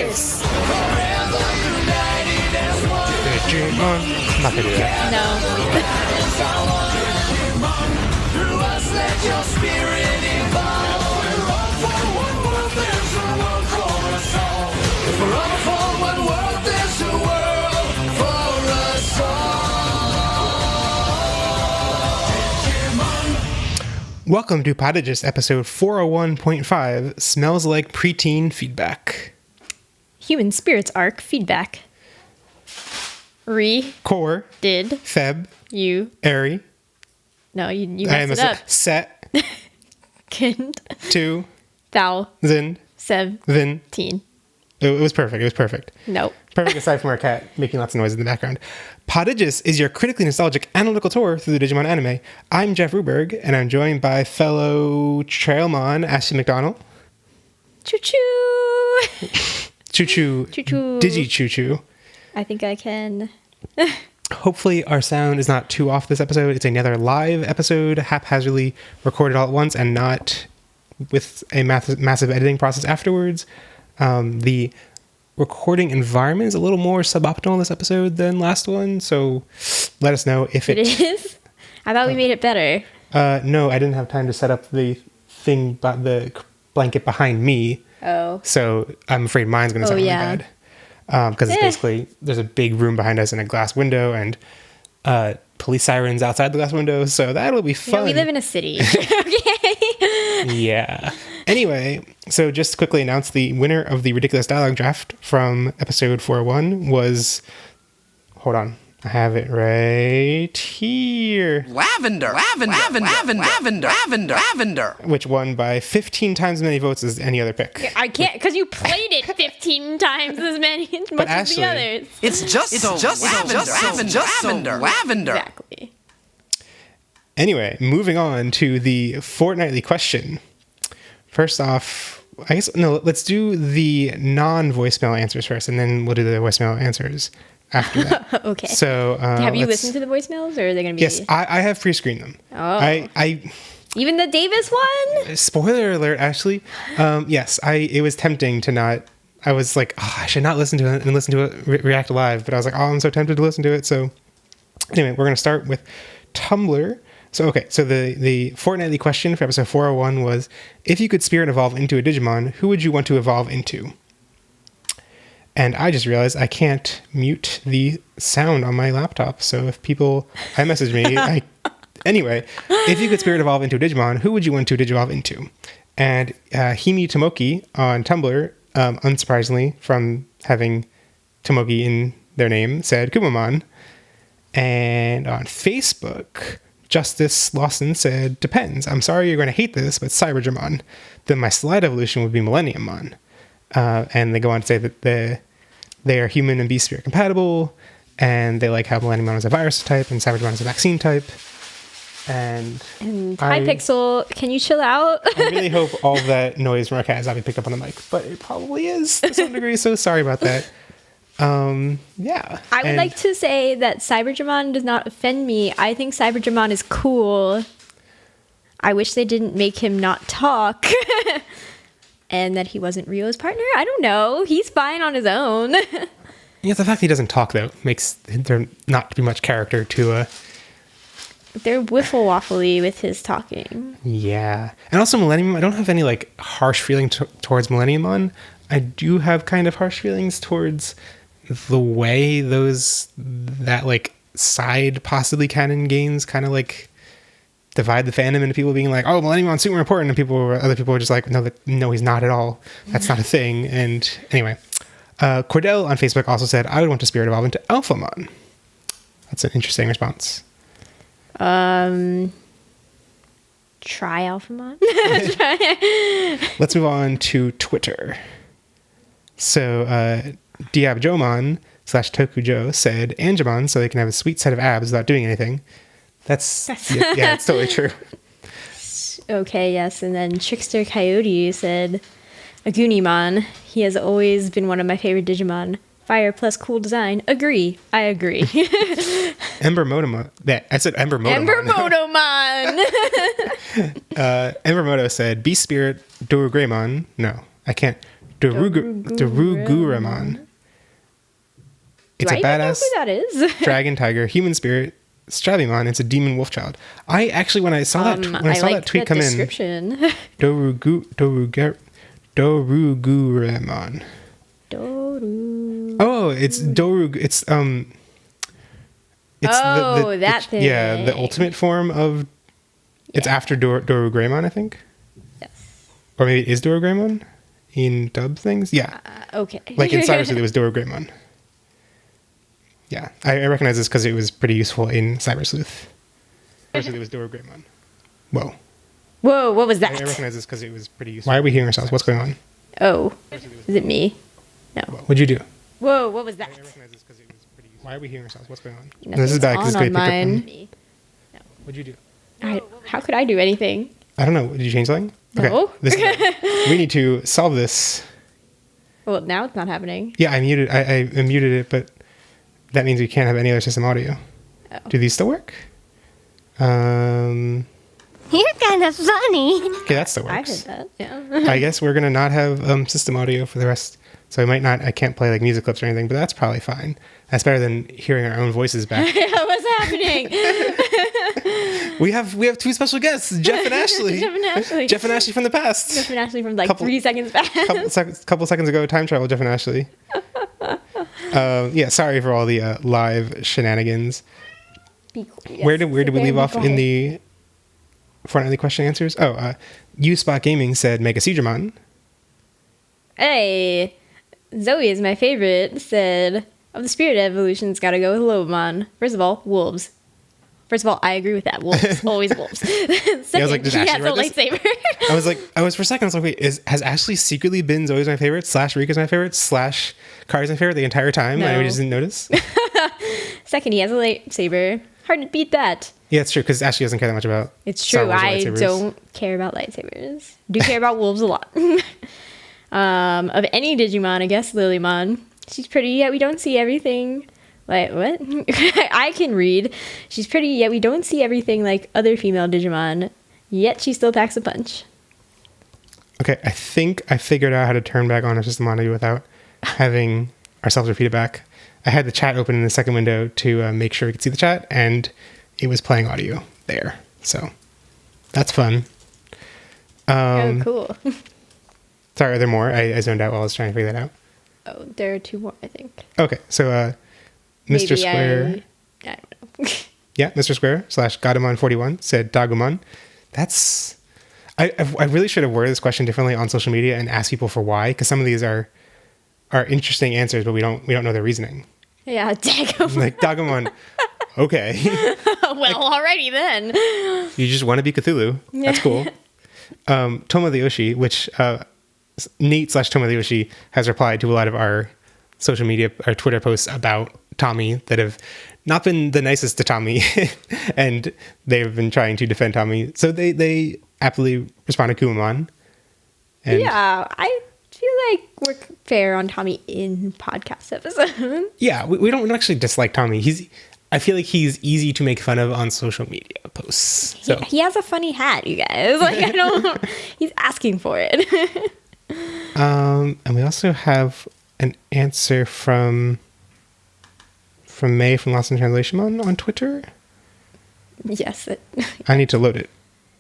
Nice. Digimon. I'm not gonna do that. Welcome to Podigious episode 401.5, Smells Like Preteen Feedback. Human Spirits Arc Feedback. Core. Did. Feb. You. Airy. No, you messed it up. Set. Kind. Two. Thou. Zin. Sev. Vin. Teen. It was perfect. It was perfect. Nope. Perfect aside from our cat making lots of noise in the background. Podigious is your critically nostalgic analytical tour through the Digimon anime. I'm Jeff Ruberg, and I'm joined by fellow Trailmon Ashley McDonald. Choo-choo. Choo-choo. Choo-choo. Digi-choo-choo. I think I can. Hopefully our sound is not too off this episode. It's another live episode, haphazardly recorded all at once and not with a massive editing process afterwards. The recording environment is a little more suboptimal this episode than last one, so let us know if it is. I thought we made it better. No, I didn't have time to set up the thing, the blanket behind me. Oh. So I'm afraid mine's going to sound really bad. Because it's basically, there's a big room behind us and a glass window and police sirens outside the glass window, so that'll be fun. Yeah, we live in a city. Okay. Yeah. Anyway, so just to quickly announce the winner of the Ridiculous Dialogue Draft from episode 401 was, hold on, I have it right here. Lavender. Which won by 15 times as many votes as any other pick. I can't, because you played it 15 times as much as the others. It's just lavender. Exactly. Anyway, moving on to the fortnightly question. First off, I guess, no, let's do the non-voicemail answers first, and then we'll do the voicemail answers after that. Okay. So, have you listened to the voicemails, or are they going to be... Yes, I have pre-screened them. Oh. I Even the Davis one? Spoiler alert, Ashley. Yes, it was tempting to not... I was like, I should not listen to it and listen to it react live, but I was like, I'm so tempted to listen to it. So anyway, we're going to start with Tumblr. So the fortnightly question for episode 401 was, if you could spirit evolve into a Digimon, who would you want to evolve into? And I just realized I can't mute the sound on my laptop. So if people iMessage me, anyway, if you could spirit evolve into a Digimon, who would you want to Digivolve into? And Himi Tomoki on Tumblr, unsurprisingly, from having Tomoki in their name, said Kumamon. And on Facebook, Justice Lawson said, depends. I'm sorry you're going to hate this, but Cybergermon. Then my slide evolution would be Millenniummon. And they go on to say that they are human and beast spirit compatible, and they like how Millenniummon is a virus type and Cybergermon is a vaccine type. And Hypixel, can you chill out? I really hope all that noise from our cat is not being picked up on the mic, but it probably is to some degree, so sorry about that. Yeah. I would like to say that Cybergermon does not offend me. I think Cybergermon is cool. I wish they didn't make him not talk. And that he wasn't Rio's partner. I don't know. He's fine on his own. Yeah, the fact he doesn't talk, though, makes there not be much character to They're wiffle-waffly with his talking. Yeah. And also Millennium, I don't have any, harsh feeling towards Millenniummon. I do have kind of harsh feelings towards the way that side possibly canon games kind of divide the fandom into people being like, oh, Millenniummon's super important, and other people are just like, no, he's not at all. That's not a thing. And anyway, Cordell on Facebook also said, I would want to spirit evolve into Alphamon. That's an interesting response. Try Alphamon. Let's move on to Twitter. So Diabjomon /Tokujo said Angemon so they can have a sweet set of abs without doing anything. That's yeah, it's totally true. Okay, yes. And then Trickster Coyote said Agunimon. He has always been one of my favorite Digimon. Fire plus cool design. Agree. I agree. Embermotomon. I said Embermotomon. Embermotomon. Embermoto said Beast Spirit Dorugreymon. No, I can't. Doruguramon. It's Do a I even know badass who that is? dragon tiger human spirit Stravimon. It's a demon wolf child. I actually, when I saw that tweet come description. in, Doruguramon. Oh, it's Doru. It's that thing. Yeah, the ultimate form of. It's after Doruguramon, I think. Yes. Or maybe it is Doruguramon in dub things. Yeah. Okay. Like in Cyber Sleuth, it was Doruguramon. Yeah, I recognize this because it was pretty useful in Cyber Sleuth. It was Doruguramon. Whoa. Whoa, what was that? I recognize this because it was pretty useful. Why are we hearing ourselves? What's going on? Oh, is it me? No. What'd you do? Whoa, what was that? I recognize this because it was pretty useful. Why are we hearing ourselves? What's going on? Nothing's This is bad because it's on great pickup. mine. No. What'd you do? How could I do anything? I don't know. Did you change something? No. This is bad. We need to solve this. Well, now it's not happening. Yeah, I muted. I muted it, but that means we can't have any other system audio. Oh. Do these still work? You're kind of funny. Okay, that still I works. heard that. Yeah. I guess we're gonna not have system audio for the rest, so I can't play like music clips or anything, but that's probably fine. That's better than hearing our own voices back. What's happening? we have two special guests, Jeff and Ashley. Jeff and Ashley. Jeff and Ashley from the past. Jeff and Ashley from like Couple- 3 seconds back. Couple seconds ago, time travel, Jeff and Ashley. Yeah, sorry for all the live shenanigans. Be cool, yes. Where did we Sit leave there off and in be the Fortnightly question answers? Oh, U-Spot Gaming said Mega Seedramon. Hey, Zoe is my favorite. Said, of the spirit evolutions, gotta go with Lobomon. First of all, wolves. First of all, I agree with that. Wolves. Always wolves. Second, like, did he has Ashley a write this? lightsaber. I was for a second, I was like, wait, has Ashley secretly been Zoe's my favorite, / Rika's my favorite, / Kari's my favorite the entire time? No. And we just didn't notice? Second, he has a lightsaber. Hard to beat that. Yeah, it's true, because Ashley doesn't care that much about It's Star true. Wars I lightsabers. don't care about lightsabers. Do care about wolves a lot. Of any Digimon, I guess Lilymon. She's pretty, yet we don't see everything. Like, what? I can read. She's pretty, yet we don't see everything like other female Digimon. Yet she still packs a punch. Okay, I think I figured out how to turn back on our system audio without having ourselves repeat it back. I had the chat open in the second window to make sure we could see the chat, and it was playing audio there. So that's fun. Oh, cool. Sorry, are there more? I zoned out while I was trying to figure that out. Oh, there are 2 more, I think. Okay, so Mr. Maybe Square... I don't know. Yeah, Mr. Square / Godamon41 said Dagumon. That's... I really should have worded this question differently on social media and asked people for why, because some of these are interesting answers, but we don't know their reasoning. Yeah, Dagomon. Like, Dagumon, okay. Well, alrighty then. You just want to be Cthulhu. That's cool. Toma the Yoshi, which Nate / Toma the Yoshi has replied to a lot of our social media, our Twitter posts about Tommy that have not been the nicest to Tommy, and they've been trying to defend Tommy. So they aptly responded to Kumamon. And Yeah, I feel like we're fair on Tommy in podcast episodes. yeah, we don't actually dislike Tommy. I feel like he's easy to make fun of on social media posts. So He has a funny hat, you guys. Like, I don't. He's asking for it. and we also have an answer from May from Lost in Translation on Twitter. Yes, I need to load it.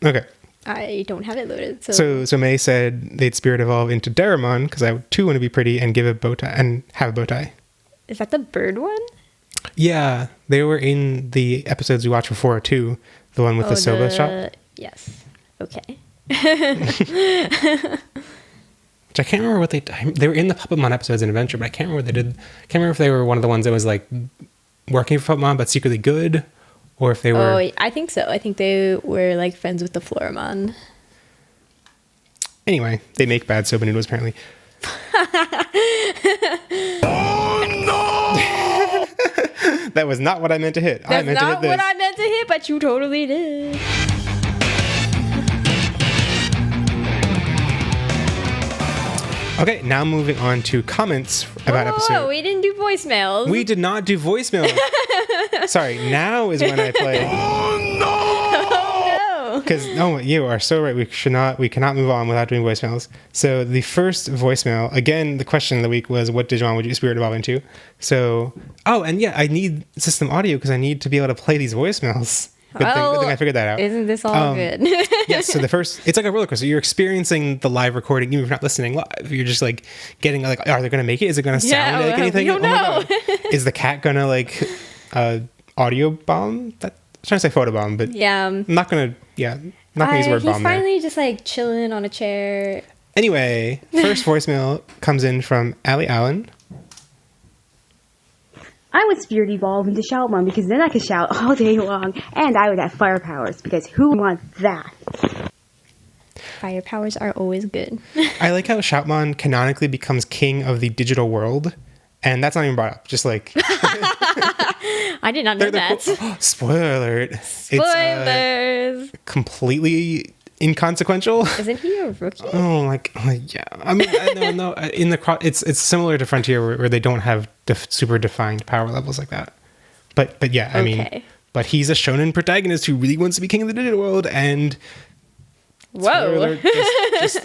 Okay. I don't have it loaded. So, So May said they'd spirit evolve into Daramon because I too want to be pretty and give a bow tie and have a bow tie. is that the bird one? Yeah, they were in the episodes we watched before too. The one with the Soba shop. Yes. Okay. Which I can't remember what they were in the Puppetmon episodes in Adventure, but I can't remember what they did. Can't remember if they were one of the ones that was like working for Puppetmon but secretly good, or if they were. Oh, I think so. I think they were like friends with the Floramon. Anyway, they make bad soba noodles apparently. That was not what I meant to hit. I That's meant to hit not this. what I meant to hit, but you totally did. Okay, now moving on to comments about episode. Oh, we didn't do voicemails. We did not do voicemail. Sorry, now is when I play. Oh because no, you are so right. We cannot move on without doing voicemails. So the first voicemail, again, the question of the week was, what Digimon would you spirit evolve into? So, and yeah, I need system audio because I need to be able to play these voicemails. Good thing I figured that out. Isn't this all good? Yes. So it's like a roller coaster. You're experiencing the live recording, even if you're not listening live. You're just like getting like, are they going to make it? Is it going to sound like anything? You don't know. Is the cat going to like audio bomb? I'm trying to say photo bomb, but Yeah. I'm not going to. Yeah, not going to use the word bomb. He's finally just like chilling on a chair. Anyway, first voicemail comes in from Allie Allen. I would spirit evolve into Shoutmon because then I could shout all day long, and I would have fire powers because who wants that? Fire powers are always good. I like how Shoutmon canonically becomes king of the digital world, and that's not even brought up. Just like I did not know that. Spoiler alert! Spoilers. It's completely inconsequential. Isn't he a rookie? Oh, like yeah. I mean, no. In the it's similar to Frontier where they don't have super defined power levels like that. But yeah, I mean, but he's a shonen protagonist who really wants to be king of the digital world, and whoa, just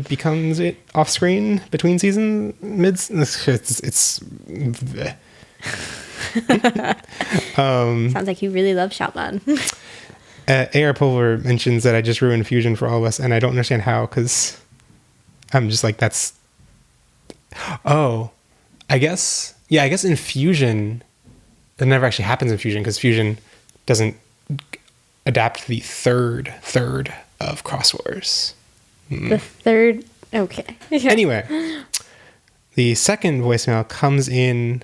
becomes it off screen between season mids. It's sounds like you really love Shoutmon. AR Pulver mentions that I just ruined Fusion for all of us, and I don't understand how, because I'm just like, that's... Oh, I guess in Fusion, it never actually happens in Fusion, because Fusion doesn't adapt the third of Cross Wars. The third... Okay. Anyway, the second voicemail comes in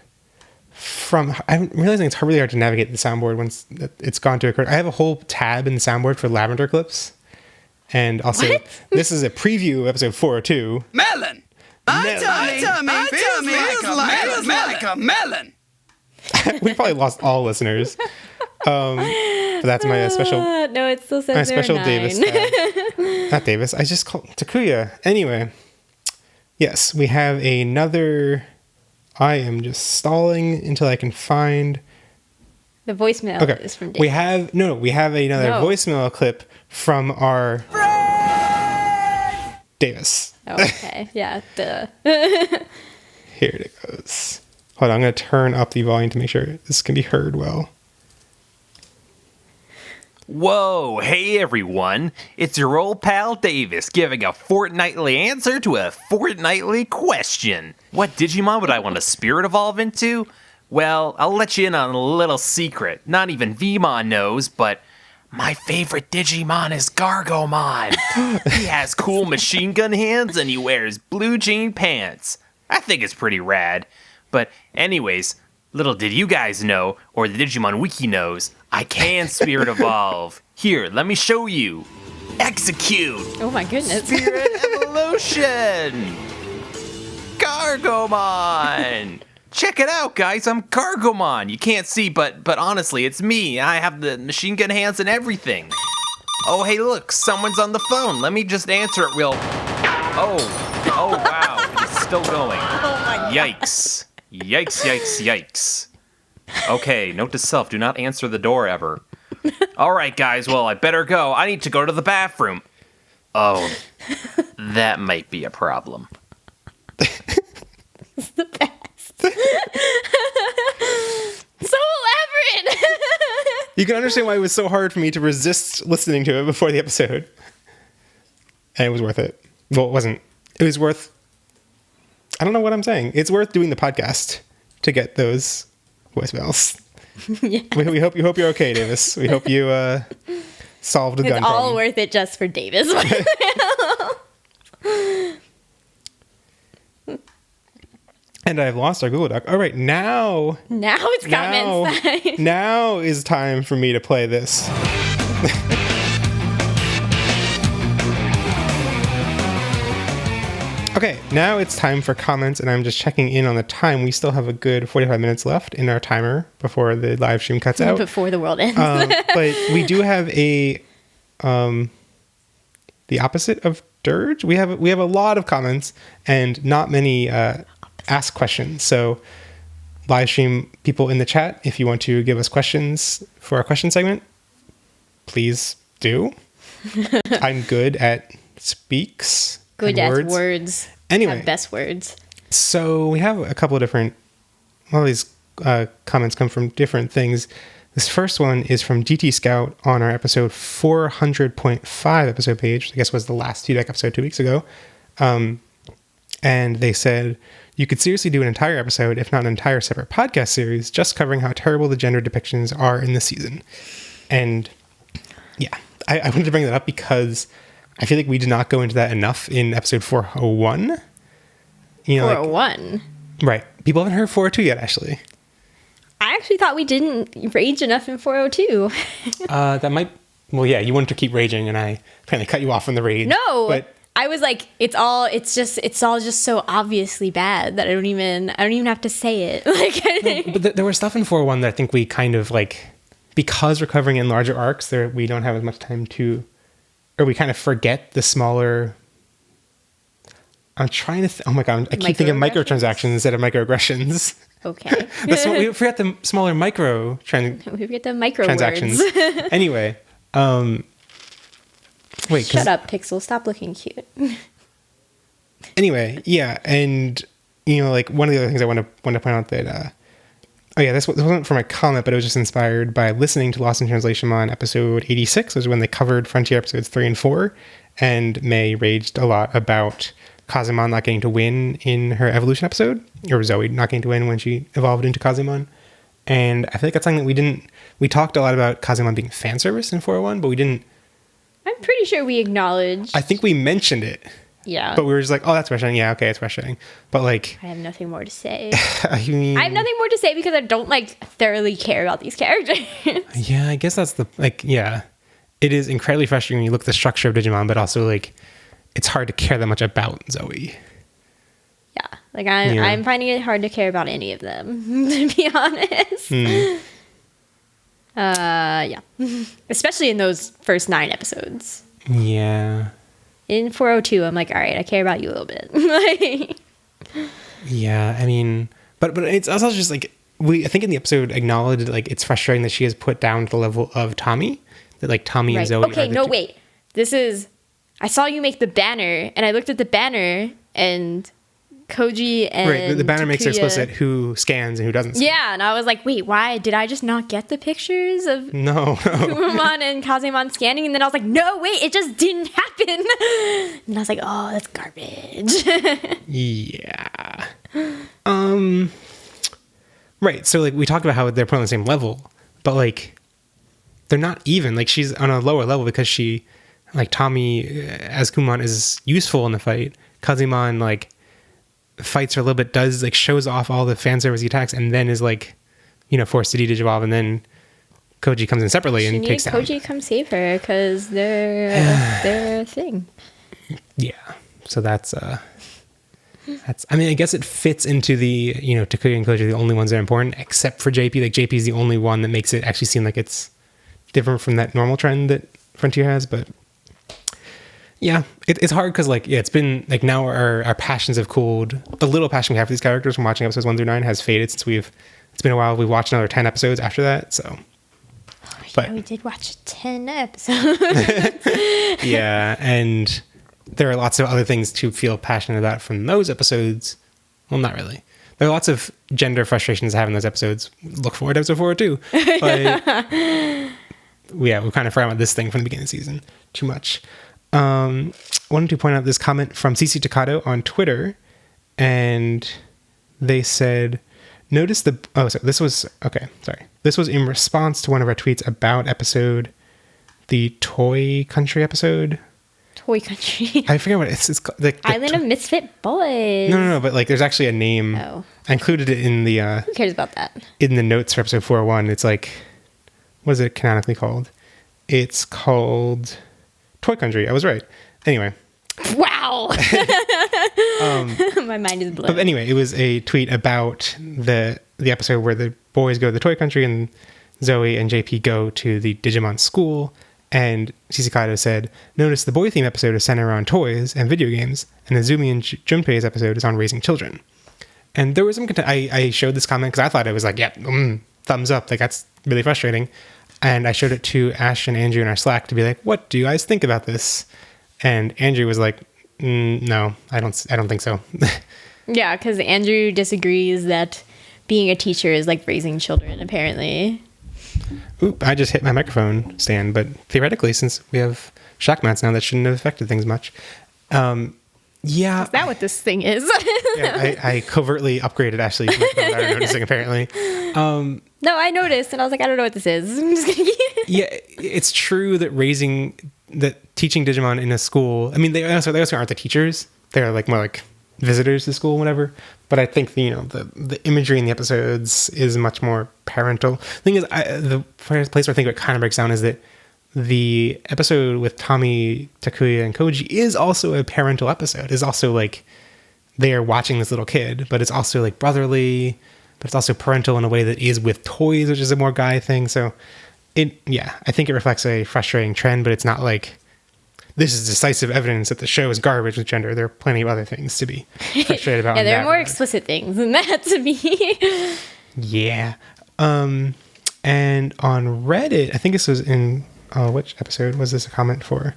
from... I'm realizing it's really hard to navigate the soundboard once it's gone to occur. I have a whole tab in the soundboard for lavender clips. And also, this is a preview of episode 402. Melon! My tummy feels like a melon! We probably lost all listeners. But that's my special... No, it still says my there special are 9. Davis tab. Not Davis. I just called Takuya. Anyway. Yes, we have another... I am just stalling until I can find... The voicemail is from Dave. We have another voicemail clip from our... Davis. Oh, okay. Yeah. Duh. Here it goes. Hold on, I'm going to turn up the volume to make sure this can be heard well. Whoa, hey everyone, it's your old pal Davis giving a fortnightly answer to a fortnightly question. What Digimon would I want to spirit evolve into? Well, I'll let you in on a little secret. Not even Vmon knows, but my favorite Digimon is Gargomon. He has cool machine gun hands and he wears blue jean pants. I think it's pretty rad. But anyways, little did you guys know, or the Digimon Wiki knows, I can spirit evolve. Here, let me show you. Execute. Oh my goodness. Spirit evolution. Gargomon. Check it out, guys. I'm Gargomon. You can't see, but honestly, it's me. I have the machine gun hands and everything. Oh, hey, look. Someone's on the phone. Let me just answer it real... Oh, wow. It's still going. Oh my God. Yikes. Yikes. Okay, note to self, do not answer the door ever. All right, guys, well, I better go. I need to go to the bathroom. Oh, that might be a problem. It's the best. So elaborate. You can understand why it was so hard for me to resist listening to it before the episode. And it was worth it. Well, it wasn't. It was worth... I don't know what I'm saying. It's worth doing the podcast to get those voicemails. Yeah. We hope you're okay, Davis. We hope you solved the gun problem. It's all worth it just for Davis. And I've lost our Google Doc. All right, now it's comments time. Now is time for me to play this. Okay, now it's time for comments, and I'm just checking in on the time. We still have a good 45 minutes left in our timer before the live stream cuts out. Before the world ends. But we do have the opposite of Dirge. We have a lot of comments and not many ask questions. So live stream people in the chat, if you want to give us questions for our question segment, please do. I'm good at speaks. Good and at words. Anyway. Have best words. So we have a couple of different, all these comments come from different things. This first one is from GT Scout on our episode 400.5 episode page, which I guess was the last feedback episode 2 weeks ago. And they said, you could seriously do an entire episode, if not an entire separate podcast series, just covering how terrible the gender depictions are in the season. And yeah, I wanted to bring that up because I feel like we did not go into that enough in episode 401. You know, 401. Right. People haven't heard 402 yet, actually. I actually thought we didn't rage enough in 402. That might... Well, yeah, you wanted to keep raging, and I apparently cut you off from the rage. No! But I was like, it's all just so obviously bad that I don't even have to say it. Like, but there was stuff in 401 that I think we kind of like, because we're covering in larger arcs, there we don't have as much time to, or we kind of forget the smaller... I'm trying to... oh my God, I keep thinking microtransactions instead of microaggressions. Okay. We forgot the smaller We forget the micro transactions. words. Anyway, wait. Shut up, Pixel. Stop looking cute. Anyway, yeah, and you know, like one of the other things I want to point out that, oh yeah, this wasn't for my comment, but it was just inspired by listening to Lost in Translation on episode 86, which was when they covered Frontier episodes 3 and 4, and May raged a lot about Kazemon not getting to win in her evolution episode, or Zoe not getting to win when she evolved into Kazemon. And I feel like that's something that we talked a lot about Kazemon being fan service in 401, but we didn't. I'm pretty sure we acknowledged. I think we mentioned it. Yeah. But we were just like, oh, that's frustrating. Yeah, okay, it's frustrating. But like, I have nothing more to say. I mean, I have nothing more to say because I don't like thoroughly care about these characters. Yeah, I guess that's the, like, yeah. It is incredibly frustrating when you look at the structure of Digimon, but also like, it's hard to care that much about Zoe. Yeah, like I'm finding it hard to care about any of them, to be honest. Yeah, especially in those first 9 episodes. Yeah. In 402, I'm like, all right, I care about you a little bit. Yeah, I mean, but it's also just like, I think in the episode acknowledged like it's frustrating that she is put down to the level of Tommy, that like Tommy and Zoe. Okay, no, wait. I saw you make the banner, and I looked at the banner, and Koji and right, the banner makes it Takuya- explicit who scans and who doesn't scan. Yeah, and I was like, wait, why? Did I just not get the pictures of No. Kumamon and Kazemon scanning? And then I was like, no, wait, it just didn't happen. And I was like, oh, that's garbage. Yeah. Right, so like we talked about how they're put on the same level, but like they're not even. Like she's on a lower level because she, like Tommy as Kumon is useful in the fight. Kazemon like fights her a little bit, does like shows off all the fan service attacks, and then is like, you know, forced to digivolve, and then Koji comes in separately and takes down. Koji come save her because they're a thing. Yeah, so that's I mean, I guess it fits into the, you know, Takuya and Koji are the only ones that are important, except for JP. Like JP is the only one that makes it actually seem like it's different from that normal trend that Frontier has. But yeah, it's hard because like, yeah, it's been like now our passions have cooled. The little passion we have for these characters from watching episodes 1 through 9 has faded since it's been a while. We've watched another 10 episodes after that. So, But we did watch 10 episodes. Yeah, and there are lots of other things to feel passionate about from those episodes. Well, not really. There are lots of gender frustrations I have in those episodes. Look forward to episode 4 too. But yeah, we kind of forgot about this thing from the beginning of the season too much. Wanted to point out this comment from CC Takato on Twitter, and they said, notice the... Oh, so this was... Okay, sorry. This was in response to one of our tweets about the Toy Country episode. Toy Country. I forget what it's called. The Island of Misfit Boys. No, but like there's actually a name. Oh. I included it in the Who cares about that? in the notes for episode 401. It's like, what is it canonically called? It's called Toy Country. I was right. Anyway. Wow. My mind is blown. But anyway, it was a tweet about the episode where the boys go to the Toy Country and Zoe and JP go to the Digimon school. And CC Kaito said, notice the boy theme episode is centered around toys and video games, and Azumi and Junpei's episode is on raising children. And there was some I showed this comment because I thought it was like, yeah, thumbs up. Like, that's really frustrating. And I showed it to Ash and Andrew in our Slack to be like, what do you guys think about this? And Andrew was like, no, I don't think so. Yeah, because Andrew disagrees that being a teacher is like raising children, apparently. Oop, I just hit my microphone stand, but theoretically, since we have shock mats now, that shouldn't have affected things much. Yeah. Is that what this thing is? Yeah, I covertly upgraded Ashley's microphone without her noticing, apparently. No, I noticed, and I was like, I don't know what this is. I'm just gonna Yeah, it's true that teaching Digimon in a school, I mean, they also aren't the teachers. They're like more like visitors to school, whatever. But I think, the imagery in the episodes is much more parental. The thing is, the place where I think it kind of breaks down is that the episode with Tommy, Takuya, and Koji is also a parental episode. It's also like they are watching this little kid, but it's also like brotherly, but it's also parental in a way that is with toys, which is a more guy thing. So I think it reflects a frustrating trend, but it's not like this is decisive evidence that the show is garbage with gender. There are plenty of other things to be frustrated about. Yeah, there are more explicit things than that to me. Yeah. And on Reddit, I think this was in, which episode was this a comment for?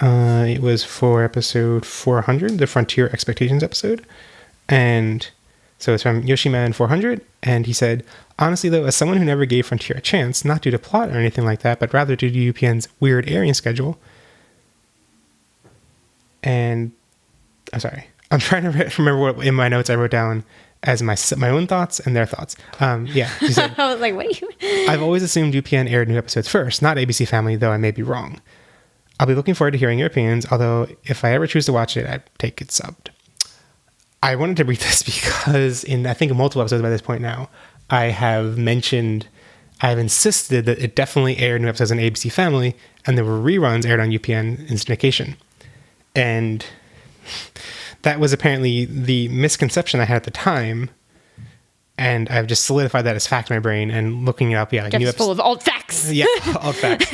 It was for episode 400, the Frontier Expectations episode. And so it's from Yoshiman 400. And he said, honestly, though, as someone who never gave Frontier a chance, not due to plot or anything like that, but rather due to UPN's weird airing schedule. And I'm sorry, I'm trying to remember what in my notes I wrote down as my own thoughts and their thoughts. Yeah. He said, I was like, what? I've always assumed UPN aired new episodes first, not ABC Family, though I may be wrong. I'll be looking forward to hearing your opinions, although if I ever choose to watch it, I take it subbed. I wanted to read this because in, I think, multiple episodes by this point now, I've insisted that it definitely aired new episodes on ABC Family, and there were reruns aired on UPN in syndication. And that was apparently the misconception I had at the time, and I've just solidified that as fact in my brain, and looking it up, yeah. Like Jeff's full of alt facts. Yeah, alt facts.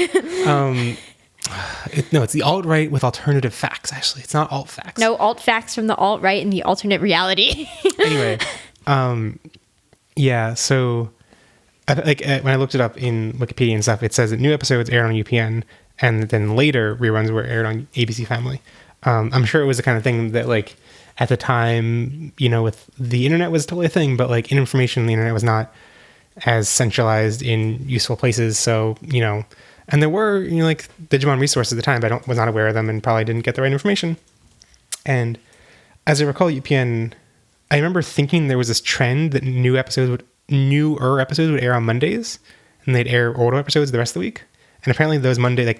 It's the alt-right with alternative facts, actually. It's not alt facts. No alt facts from the alt-right and the alternate reality. Anyway, yeah, so when I looked it up in Wikipedia and stuff, it says that new episodes aired on UPN, and then later reruns were aired on ABC Family. I'm sure it was the kind of thing that, like, at the time, with the internet was totally a thing, but like information on the internet was not as centralized in useful places. So, and there were, like Digimon resources at the time, but I was not aware of them and probably didn't get the right information. And as I recall, UPN, I remember thinking there was this trend that newer episodes would air on Mondays, and they'd air older episodes the rest of the week. And apparently those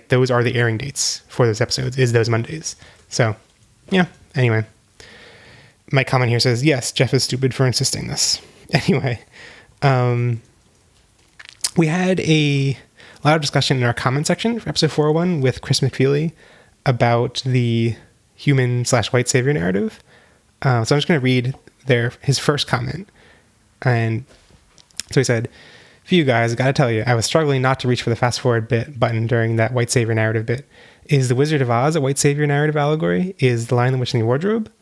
those are the airing dates for those episodes, is those Mondays. So, yeah, anyway. My comment here says, yes, Jeff is stupid for insisting this. Anyway, we had a lot of discussion in our comment section for episode 401 with Chris McFeely about the human/white savior narrative. So I'm just going to read his first comment. And so he said, for you guys, I gotta tell you, I was struggling not to reach for the fast forward button during that white savior narrative bit. Is the Wizard of Oz a white savior narrative allegory? Is The Lion, the Witch, and the Wardrobe?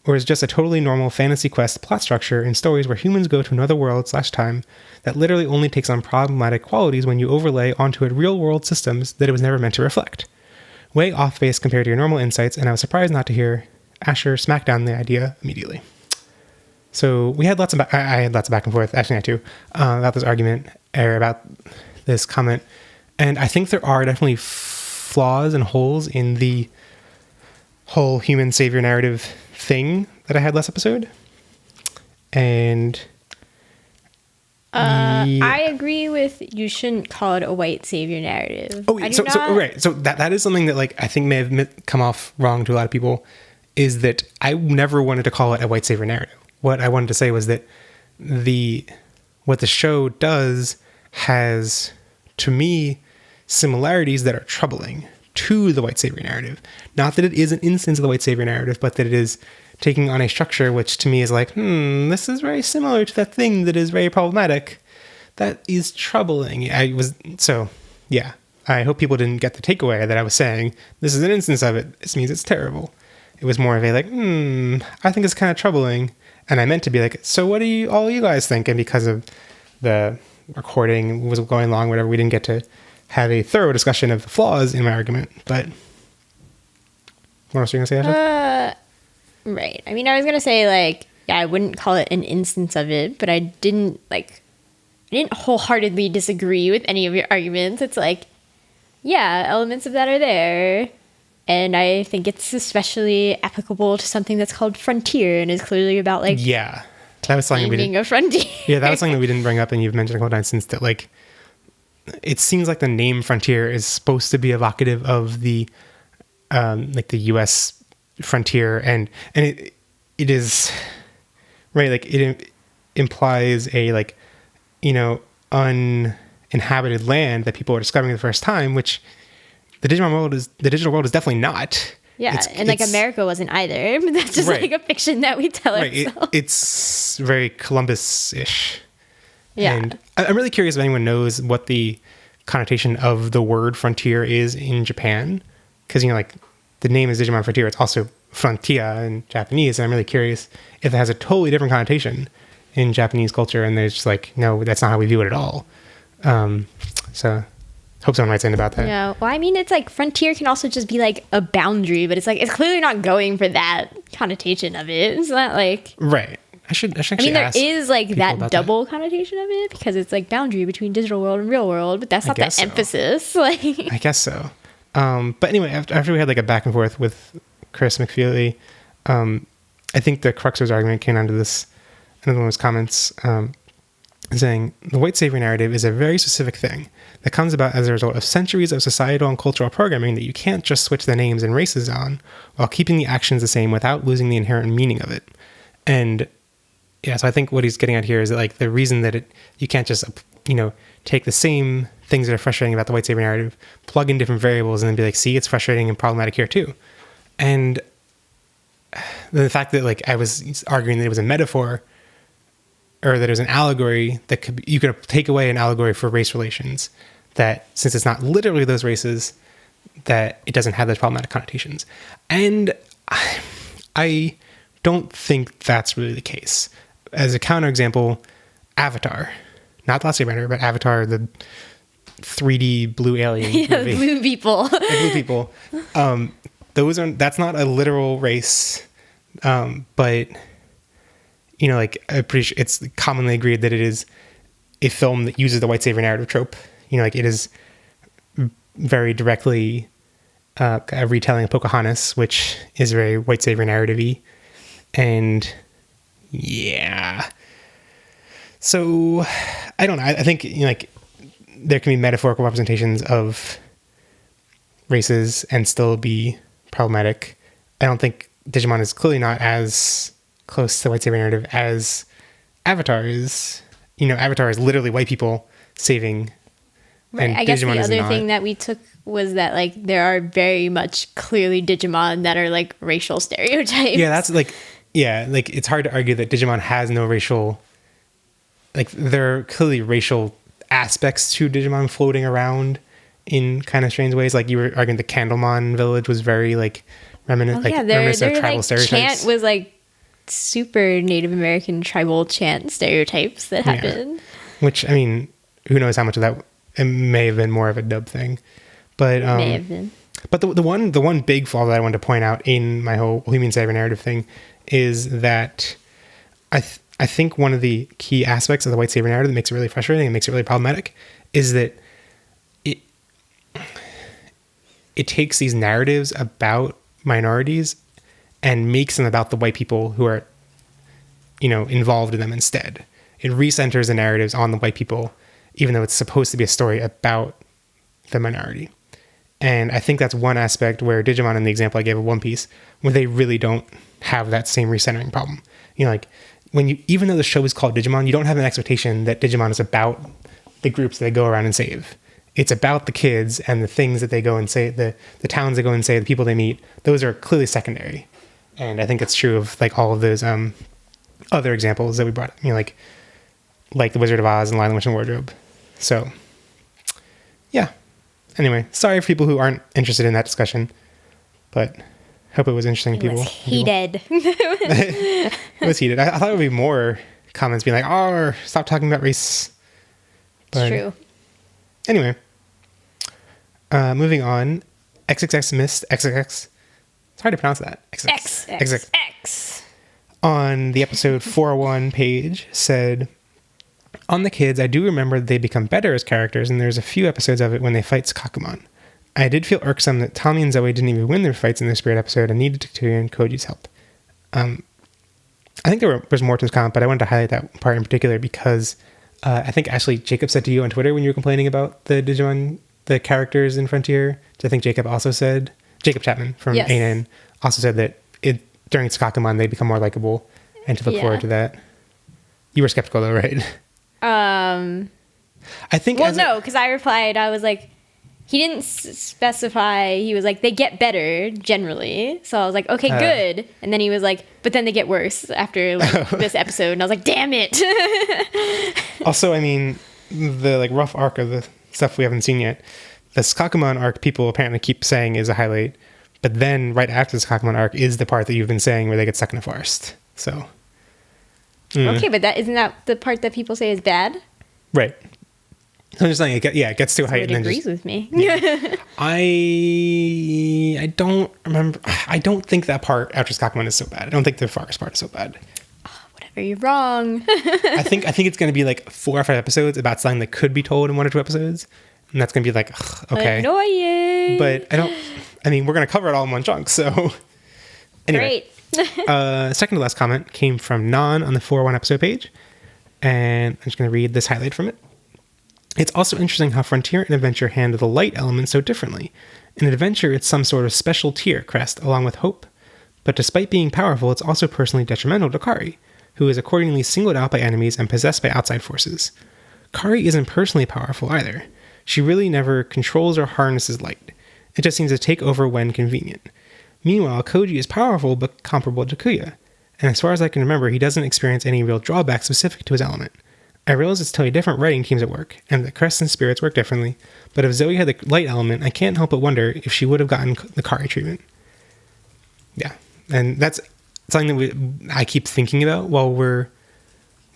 Or is it just a totally normal fantasy quest plot structure in stories where humans go to another world/time that literally only takes on problematic qualities when you overlay onto it real-world systems that it was never meant to reflect? Way off base compared to your normal insights, and I was surprised not to hear Asher smack down the idea immediately. So we had I had lots of back and forth, actually I too, about this argument, or about this comment. And I think there are definitely flaws and holes in the whole human savior narrative thing that I had last episode. And I agree with you shouldn't call it a white savior narrative. Oh, yeah, so that is something that, like, I think may have come off wrong to a lot of people, is that I never wanted to call it a white savior narrative. What I wanted to say was that what the show does has, to me, similarities that are troubling to the white savior narrative. Not that it is an instance of the white savior narrative, but that it is taking on a structure which to me is like, this is very similar to that thing that is very problematic. That is troubling. I hope people didn't get the takeaway that I was saying, this is an instance of it, this means it's terrible. It was more of a like, I think it's kind of troubling. And I meant to be like, so what do all you guys think? And because of the recording was going along, whatever, we didn't get to have a thorough discussion of the flaws in my argument. But what else are you going to say, Asha? Right. I mean, I was gonna say like, yeah, I wouldn't call it an instance of it, but I didn't wholeheartedly disagree with any of your arguments. It's like, yeah, elements of that are there. And I think it's especially applicable to something that's called Frontier and is clearly about like Yeah. That was something we being didn't. a frontier. Yeah, that was something that we didn't bring up, and you've mentioned a couple times since that. Like, it seems like the name Frontier is supposed to be evocative of the, like the U.S. frontier, and it is right. Like it implies a like, you know, uninhabited land that people are discovering for the first time, which the digital world is definitely not. Yeah, and like America wasn't either. But that's just Right. like a fiction that we tell Right. ourselves. It's very Columbus-ish. Yeah. And I'm really curious if anyone knows what the connotation of the word frontier is in Japan. Because, you know, like the name is Digimon Frontier. It's also frontier in Japanese. And I'm really curious if it has a totally different connotation in Japanese culture. And there's just like, no, that's not how we view it at all. So hope someone writes in about that. Yeah. Well, I mean, it's like Frontier can also just be like a boundary, but it's like, it's clearly not going for that connotation of it. It's not like... Right. I should actually I mean, there ask is like people that about double connotation of it because it's like boundary between digital world and real world, but that's not the guess so. emphasis. Like, I guess so. But anyway, after we had like a back and forth with Chris McFeely, I think the crux of his argument came down to this, another one of his comments, saying the white savior narrative is a very specific thing that comes about as a result of centuries of societal and cultural programming that you can't just switch the names and races on while keeping the actions the same without losing the inherent meaning of it. And yeah, so I think what he's getting at here is that like the reason that you can't just, you know, take the same things that are frustrating about the white savior narrative, plug in different variables, and then be like, see, it's frustrating and problematic here too. And the fact that like I was arguing that it was a metaphor or that it was an allegory that you could take away an allegory for race relations, that since it's not literally those races, that it doesn't have those problematic connotations. And I don't think that's really the case. As a counterexample, Avatar, not the Last Airbender, but Avatar, the 3D blue alien yeah, movie. blue people. The blue people. That's not a literal race, but you know, like I'm pretty sure it's commonly agreed that it is a film that uses the white savior narrative trope. You know, like it is very directly a retelling of Pocahontas, which is very white savior narrative-y. And yeah, so I don't know. I think, you know, like there can be metaphorical representations of races and still be problematic. I don't think Digimon is clearly not as close to the white savior narrative as Avatar is. You know, Avatar is literally white people saving. Right. And I guess Digimon the is other not. thing that we took was that like there are very much clearly Digimon that are like racial stereotypes. Yeah, that's like, yeah, like it's hard to argue that Digimon has no racial, like there are clearly racial aspects to Digimon floating around in kind of strange ways. Like you were arguing the Candlemon village was very like reminiscent of tribal like stereotypes. chant was like super Native American tribal chant stereotypes that happened. Which, I mean, who knows how much of that, it may have been more of a dub thing. But May have been. But the one big flaw that I wanted to point out in my whole human savior narrative thing is that I think one of the key aspects of the white savior narrative that makes it really frustrating and makes it really problematic is that it takes these narratives about minorities and makes them about the white people who are, you know, involved in them instead. It recenters the narratives on the white people, even though it's supposed to be a story about the minority. And I think that's one aspect where Digimon, in the example I gave of One Piece, where they really don't have that same recentering problem. You know, like even though the show is called Digimon, you don't have an expectation that Digimon is about the groups that they go around and save. It's about the kids and the things that they go and say, the towns they go and say, the people they meet. Those are clearly secondary. And I think it's true of like all of those other examples that we brought up, you know, like the Wizard of Oz and Lion, the Witch, and Wardrobe. So, yeah. Anyway, sorry for people who aren't interested in that discussion, but hope it was interesting to people. It was heated. It was heated. I thought it would be more comments being like, "Oh, stop talking about race." But true. anyway, moving on. XXX Mist XXX. It's hard to pronounce that. XXX. On the episode 401 page said, on the kids, I do remember they become better as characters, and there's a few episodes of it when they fight Skakumon. I did feel irksome that Tommy and Zoe didn't even win their fights in their Spirit episode and needed Takuri and Koji's help. I think there was more to this comment, but I wanted to highlight that part in particular because I think Ashley Jacob said to you on Twitter when you were complaining about the Digimon, the characters in Frontier, which I think Jacob also said, Jacob Chapman from Yes. ANN also said that during Skakumon they become more likable and to look forward to that. You were skeptical though, right? I think. Well, no, because I replied, I was like, he didn't specify. He was like, they get better generally. So I was like, okay, good. And then he was like, but then they get worse after like this episode. And I was like, damn it. Also, I mean, the like rough arc of the stuff we haven't seen yet. The Skakumon arc, people apparently keep saying is a highlight, but then right after the Skakumon arc is the part that you've been saying where they get stuck in a forest. So. Okay, but isn't that the part that people say is bad? Right. I'm just saying, it gets to a height. It And then agrees with me. I don't remember. I don't think that part after Skakumon is so bad. I don't think the forest part is so bad. Whatever, you're wrong. I think it's going to be like 4 or 5 episodes about something that could be told in 1 or 2 episodes, and that's going to be like, ugh, okay. Annoying. But I mean, we're going to cover it all in one chunk. So anyway. Great. Second to last comment came from Non on the 401 episode page, and I'm just going to read this highlight from it. It's also interesting how Frontier and Adventure handle the light element so differently. In Adventure, it's some sort of special tier crest along with Hope, but despite being powerful, it's also personally detrimental to Kari, who is accordingly singled out by enemies and possessed by outside forces. Kari isn't personally powerful either. She really never controls or harnesses light. It just seems to take over when convenient. Meanwhile, Koji is powerful but comparable to Kuya, and as far as I can remember, he doesn't experience any real drawbacks specific to his element. I realize it's totally different writing teams at work, and that Crests and Spirits work differently, but if Zoe had the light element, I can't help but wonder if she would have gotten the Kari treatment. Yeah, and that's something that I keep thinking about while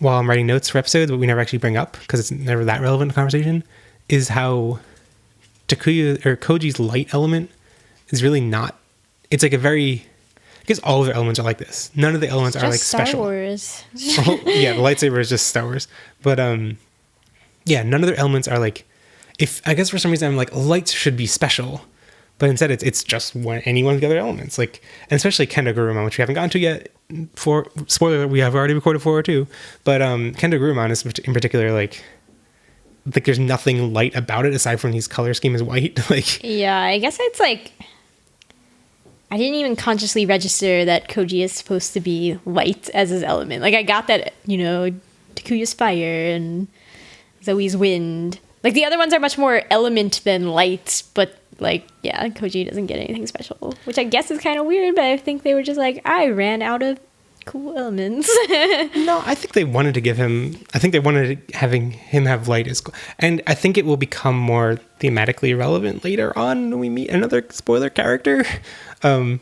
I'm writing notes for episodes, but we never actually bring up, because it's never that relevant to conversation, is how Takuya, or Koji's light element is really not. It's like a very, I guess all of the elements are like this. None of the elements are like Star special. Wars. Yeah, the lightsaber is just Star Wars. But yeah, none of their elements are like, if I guess for some reason I'm like, lights should be special, but instead it's just any one of the other elements. Like, and especially Kendo Gurumon, which we haven't gotten to yet. For spoiler, we have already recorded 402. But Kendo Gurumon is in particular like there's nothing light about it aside from his color scheme is white. Like, Yeah, I guess it's like, I didn't even consciously register that Koji is supposed to be light as his element. Like, I got that, Takuya's fire and Zoe's wind. Like, the other ones are much more element than light, but, like, yeah, Koji doesn't get anything special, which I guess is kind of weird, but I think they were just like, I ran out of cool elements. no, I think they wanted to give him, having him have light is cool. And I think it will become more thematically relevant later on when we meet another spoiler character. Since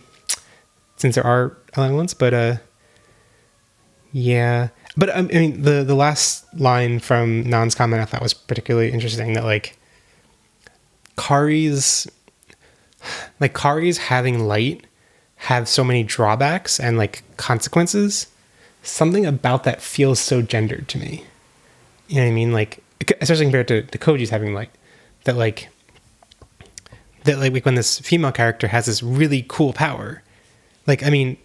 there are elements, but yeah. But I mean, the last line from Nan's comment I thought was particularly interesting. That like Kari's having light have so many drawbacks and like consequences. Something about that feels so gendered to me. You know what I mean? Like, especially compared to Koji's having light. That like when this female character has this really cool power, like, I mean,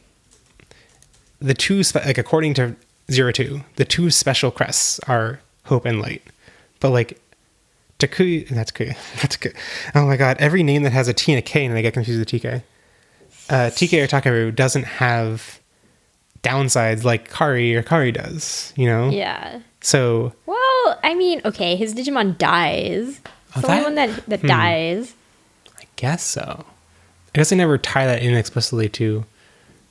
the two, like, according to 02, the two special crests are Hope and Light. But, like, Takuya, that's good. Oh my god, every name that has a T and a K, and I get confused with TK. TK or Takaru doesn't have downsides like Kari does, you know? Yeah. So. Well, I mean, okay, his Digimon dies. It's the only one that dies. I guess so. I guess they never tie that in explicitly to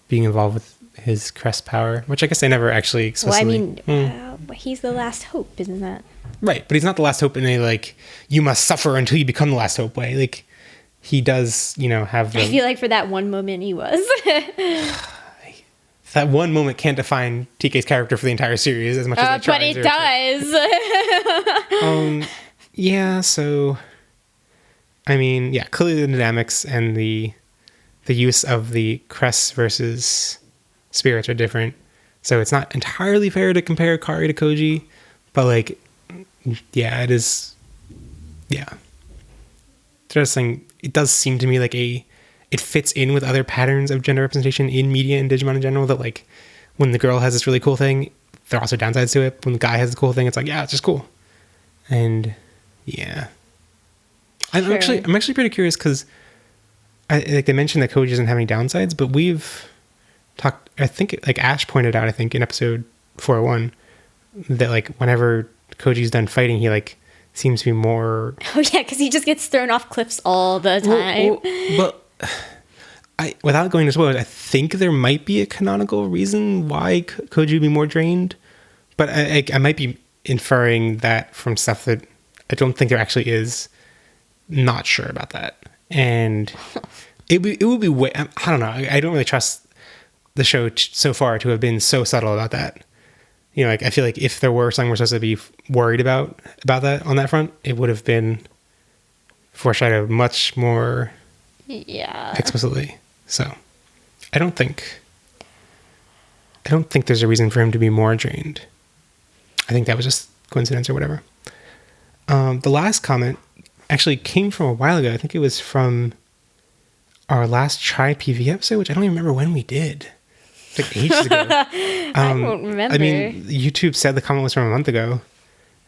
being involved with his crest power, which I guess they never actually explicitly. Well, I mean, he's the last hope, isn't that? Right, but he's not the last hope in a, like, you must suffer until you become the last hope way. Like, he does, have the... I feel like for that one moment he was. that one moment can't define TK's character for the entire series as much as it tries. But it does. Yeah, so I mean, yeah, clearly the dynamics and the use of the crests versus spirits are different. So it's not entirely fair to compare Kari to Koji, but like, yeah, it is. Yeah, interesting. It does seem to me like it fits in with other patterns of gender representation in media and Digimon in general. That like, when the girl has this really cool thing, there are also downsides to it. When the guy has a cool thing, it's like, yeah, it's just cool. And yeah, I'm actually pretty curious because like they mentioned that Koji doesn't have any downsides, but we've talked. I think like Ash pointed out, I think in episode 401, that like whenever Koji's done fighting, he like seems to be more. Oh yeah, because he just gets thrown off cliffs all the time. But without going to spoilers, I think there might be a canonical reason why Koji would be more drained, but I might be inferring that from stuff that I don't think there actually is. Not sure about that, and it would be way. I don't know. I don't really trust the show so far to have been so subtle about that. You know, like I feel like if there were something we're supposed to be worried about that on that front, it would have been foreshadowed much more explicitly. So I don't think there's a reason for him to be more drained. I think that was just coincidence or whatever. The last comment actually came from a while ago. I think it was from our last Try PV episode, which I don't even remember when we did. It's like ages ago. I don't remember. I mean, YouTube said the comment was from a month ago.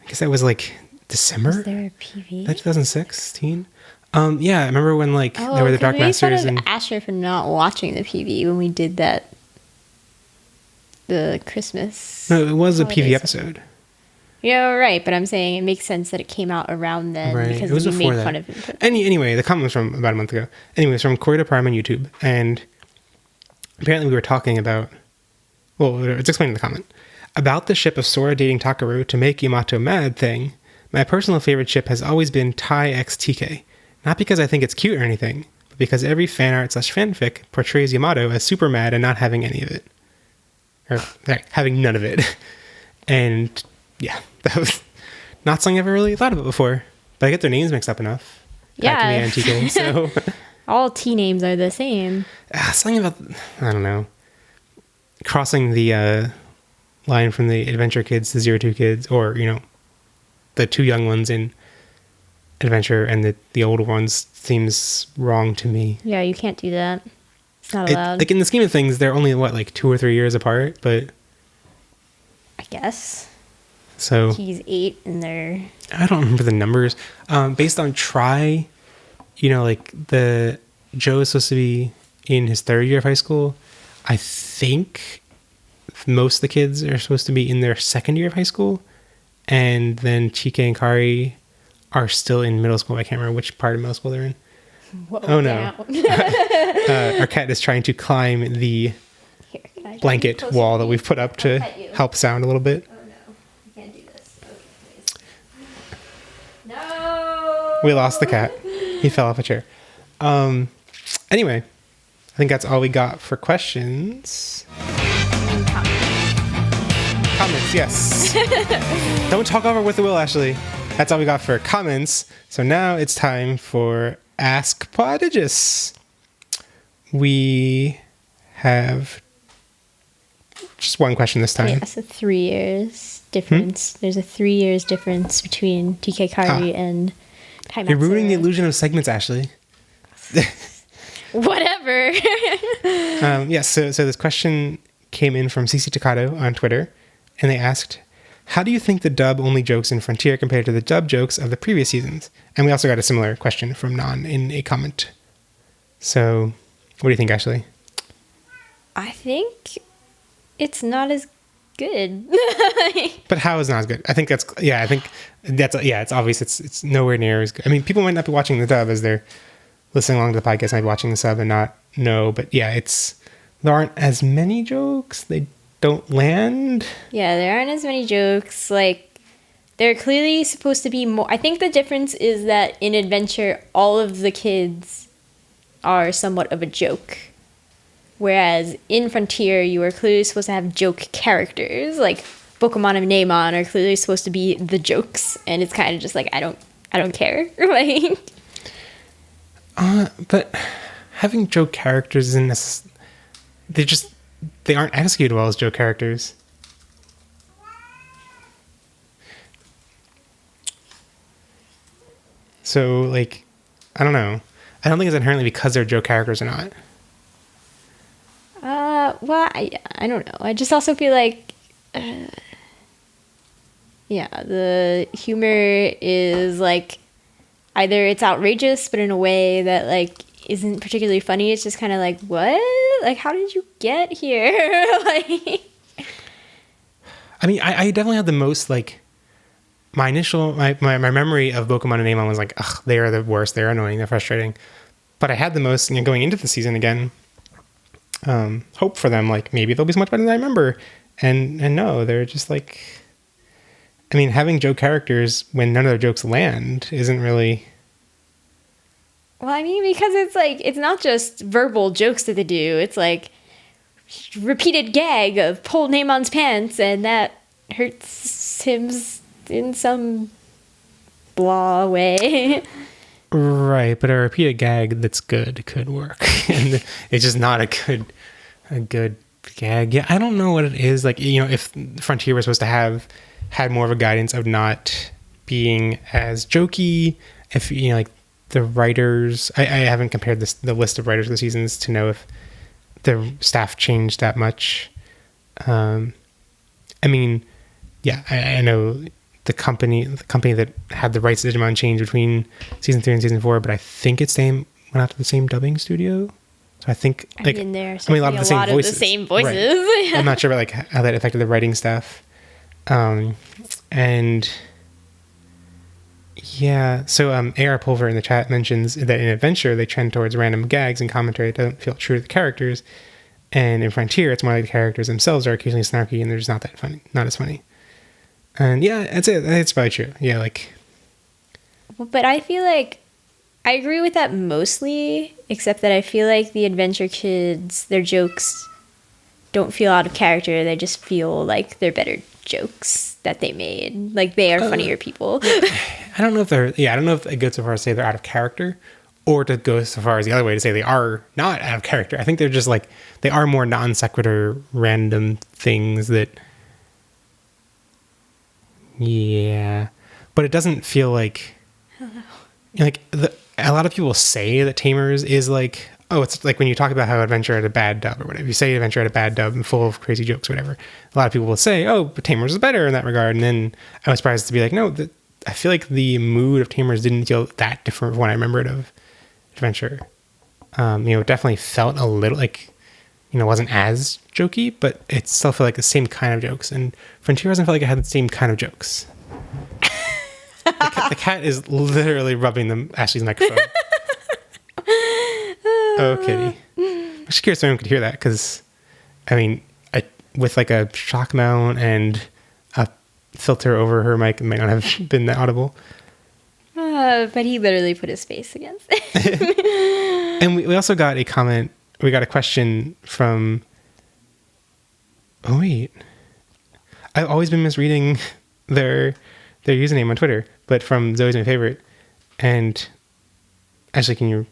I guess that was like December. Was there a PV? That 2016. Yeah, I remember when like there were the Dark Masters and Asher for not watching the PV when we did that. The Christmas. No, it was a PV holidays. episode. Yeah, right. But I'm saying it makes sense that it came out around then Right. because It was we before made that. fun of him. Anyway, the comment was from about a month ago. Anyway, it's from Corey to Prime on YouTube, and apparently we were talking about. Well, it's explaining the comment about the ship of Sora dating Takaru to make Yamato mad thing. My personal favorite ship has always been Tai X TK, not because I think it's cute or anything, but because every fan art / fanfic portrays Yamato as super mad and not having any of it, or having none of it, and. Yeah, that was not something I've ever really thought about before. But I get their names mixed up enough. Yeah. Kakame and TK, so. All T names are the same. Something about, I don't know, crossing the line from the Adventure Kids to 02 Kids, or, you know, the two young ones in Adventure and the older ones seems wrong to me. Yeah, you can't do that. It's not allowed. Like, in the scheme of things, they're only, like 2 or 3 years apart, but. I guess. So. He's 8 and they're. I don't remember the numbers. Based on Try, you know, like Joe is supposed to be in his 3rd year of high school. I think most of the kids are supposed to be in their 2nd year of high school. And then Chike and Kari are still in middle school. I can't remember which part of middle school they're in. Whoa, Oh no. Our cat is trying to climb the Here, can I blanket close wall your that feet? we've put up to I'll pet you. help sound a little bit. Oh no, you can't do this. Okay, please. No. We lost the cat. He fell off a chair. Anyway, I think that's all we got for questions. Comments, yes. Don't talk over with the will, Ashley. That's all we got for comments. So now it's time for Ask Podigious. We have just one question this time. Yeah, so 3 years difference. There's a 3 years difference between TK Kari and Kaimatsu. You're ruining the illusion of segments, Ashley. Whatever. Yes, so this question came in from CC Takato on Twitter, and they asked, how do you think the dub only jokes in Frontier compared to the dub jokes of the previous seasons? And we also got a similar question from Non in a comment. So, what do you think, Ashley? I think it's not as good. But how is not as good? I think it's obvious it's nowhere near as good. I mean, people might not be watching the dub as they're listening along to the podcast, might be watching the sub and not know, but yeah, there aren't as many jokes. They don't land. Yeah, there aren't as many jokes. Like, they're clearly supposed to be more. I think the difference is that in Adventure, all of the kids are somewhat of a joke. Whereas in Frontier, you were clearly supposed to have joke characters. Like Pokemon and Namon are clearly supposed to be the jokes, and it's kind of just like I don't care. Like, but having joke characters isn't they aren't executed well as joke characters. So, like, I don't know. I don't think it's inherently because they're joke characters or not. well, I don't know. I just also feel like, yeah, the humor is like either it's outrageous, but in a way that like isn't particularly funny. It's just kind of like, what? Like, how did you get here? Like, I mean, I definitely had the most, like, my memory of Pokemon and Amon was like, ugh, they are the worst. They're annoying. They're frustrating. But I had the most, going into the season again, hope for them. Like, maybe they'll be so much better than I remember. And no, they're just like, I mean, having joke characters when none of their jokes land isn't really... well, I mean, because it's like, it's not just verbal jokes that they do. It's like repeated gag of pull Namon's pants and that hurts him in some blah way. Right, but a repeated gag that's good could work. And it's just not a good gag. Yeah, I don't know what it is. Like, if Frontier was supposed to have had more of a guidance of not being as jokey, if, like, the writers... I haven't compared the list of writers of the seasons to know if the staff changed that much. I mean, yeah, I know the company that had the rights to Digimon changed between season 3 and season 4, but I think went out to the same dubbing studio. So I think, like, I mean, a lot of the same voices. The same voices. Right. I'm not sure about, like, how that affected the writing staff. And yeah, so AR Pulver in the chat mentions that in Adventure they trend towards random gags and commentary that don't feel true to the characters, and in Frontier it's more like the characters themselves are occasionally snarky and they're just not as funny. And yeah, that's it. It's probably true. Yeah, like... But I feel like I agree with that mostly, except that I feel like the Adventure Kids, their jokes don't feel out of character. They just feel like they're better jokes that they made. Like, they are funnier people. I don't know if it goes so far as to say they're out of character, or to go so far as the other way to say they are not out of character. I think they're just like, they are more non sequitur random things that... Yeah, but it doesn't feel like... Hello. Like, a lot of people say that Tamers is like, oh, it's like when you talk about how Adventure had a bad dub or whatever. You say Adventure had a bad dub and full of crazy jokes or whatever. A lot of people will say, oh, but Tamers is better in that regard. And then I was surprised to be like, no, I feel like the mood of Tamers didn't feel that different from what I remembered of Adventure. It definitely felt a little like, it wasn't as jokey, but it still felt like the same kind of jokes. And Frontier doesn't feel like it had the same kind of jokes. The cat is literally rubbing Ashley's microphone. Oh, kitty. I'm just curious if anyone could hear that, because, I mean, with like a shock mount and a filter over her mic, it might not have been that audible. But he literally put his face against it. And we also got a comment. We got a question from... Oh, wait. I've always been misreading their username on Twitter, but from Zoe's My Favorite. And Ashley, can you...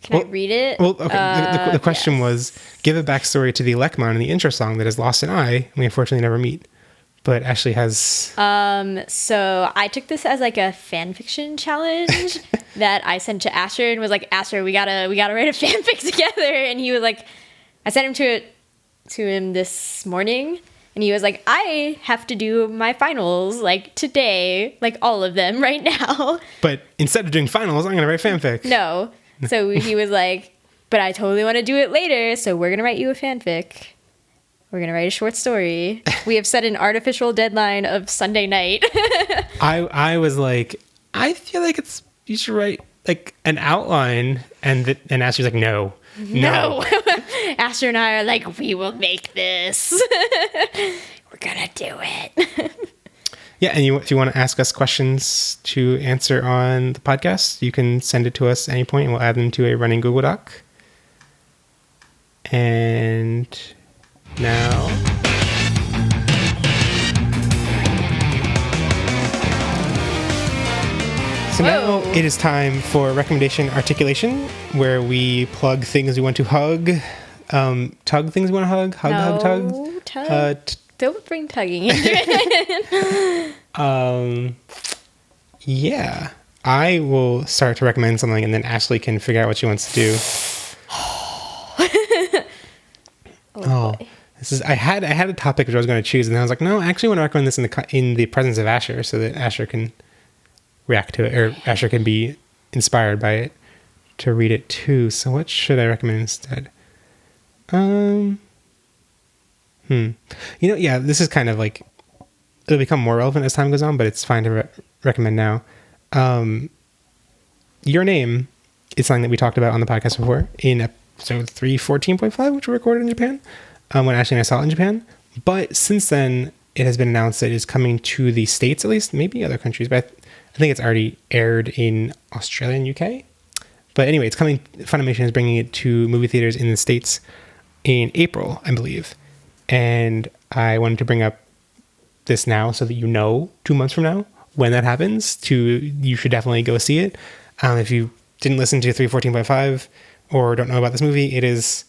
Can I read it? Well, okay. The question was, give a backstory to the Elecmon in the intro song that has lost an eye, and we unfortunately never meet. But Ashley has... So I took this as like a fan fiction challenge that I sent to Asher and was like, Asher, we gotta write a fanfic together. And he was like, I sent him to him this morning, and he was like, I have to do my finals like today, like all of them right now. But instead of doing finals, I'm gonna write fanfic. No. So he was like, but I totally want to do it later, so we're gonna write you a fanfic. We're going to write a short story. We have set an artificial deadline of Sunday night. I was like, I feel like you should write like an outline. And Ashley was like, no. Asher and I are like, we will make this. We're going to do it. Yeah. And if you want to ask us questions to answer on the podcast, you can send it to us at any point and we'll add them to a running Google Doc. And now. So now Whoa. it is time for recommendation articulation, where we plug things we want to hug, tug things we want to hug, hug, tug. Tug. Don't bring tugging into it. Yeah, I will start to recommend something, and then Ashley can figure out what she wants to do. Oh, boy. This is I had a topic which I was going to choose, and then I was like, no, I actually want to recommend this in the presence of Asher, so that Asher can react to it, or Asher can be inspired by it to read it too. So what should I recommend instead? Yeah, this is kind of like, it'll become more relevant as time goes on, but it's fine to recommend now. Your Name is something that we talked about on the podcast before in episode 314.5, which we recorded in Japan, when Ashley and I saw it in Japan. But since then, it has been announced that it is coming to the States, at least, maybe other countries, but I think it's already aired in Australia and UK. But anyway, it's coming. Funimation is bringing it to movie theaters in the States in April, I believe. And I wanted to bring up this now so that 2 months from now, when that happens, you should definitely go see it. If you didn't listen to 314.5 or don't know about this movie, it is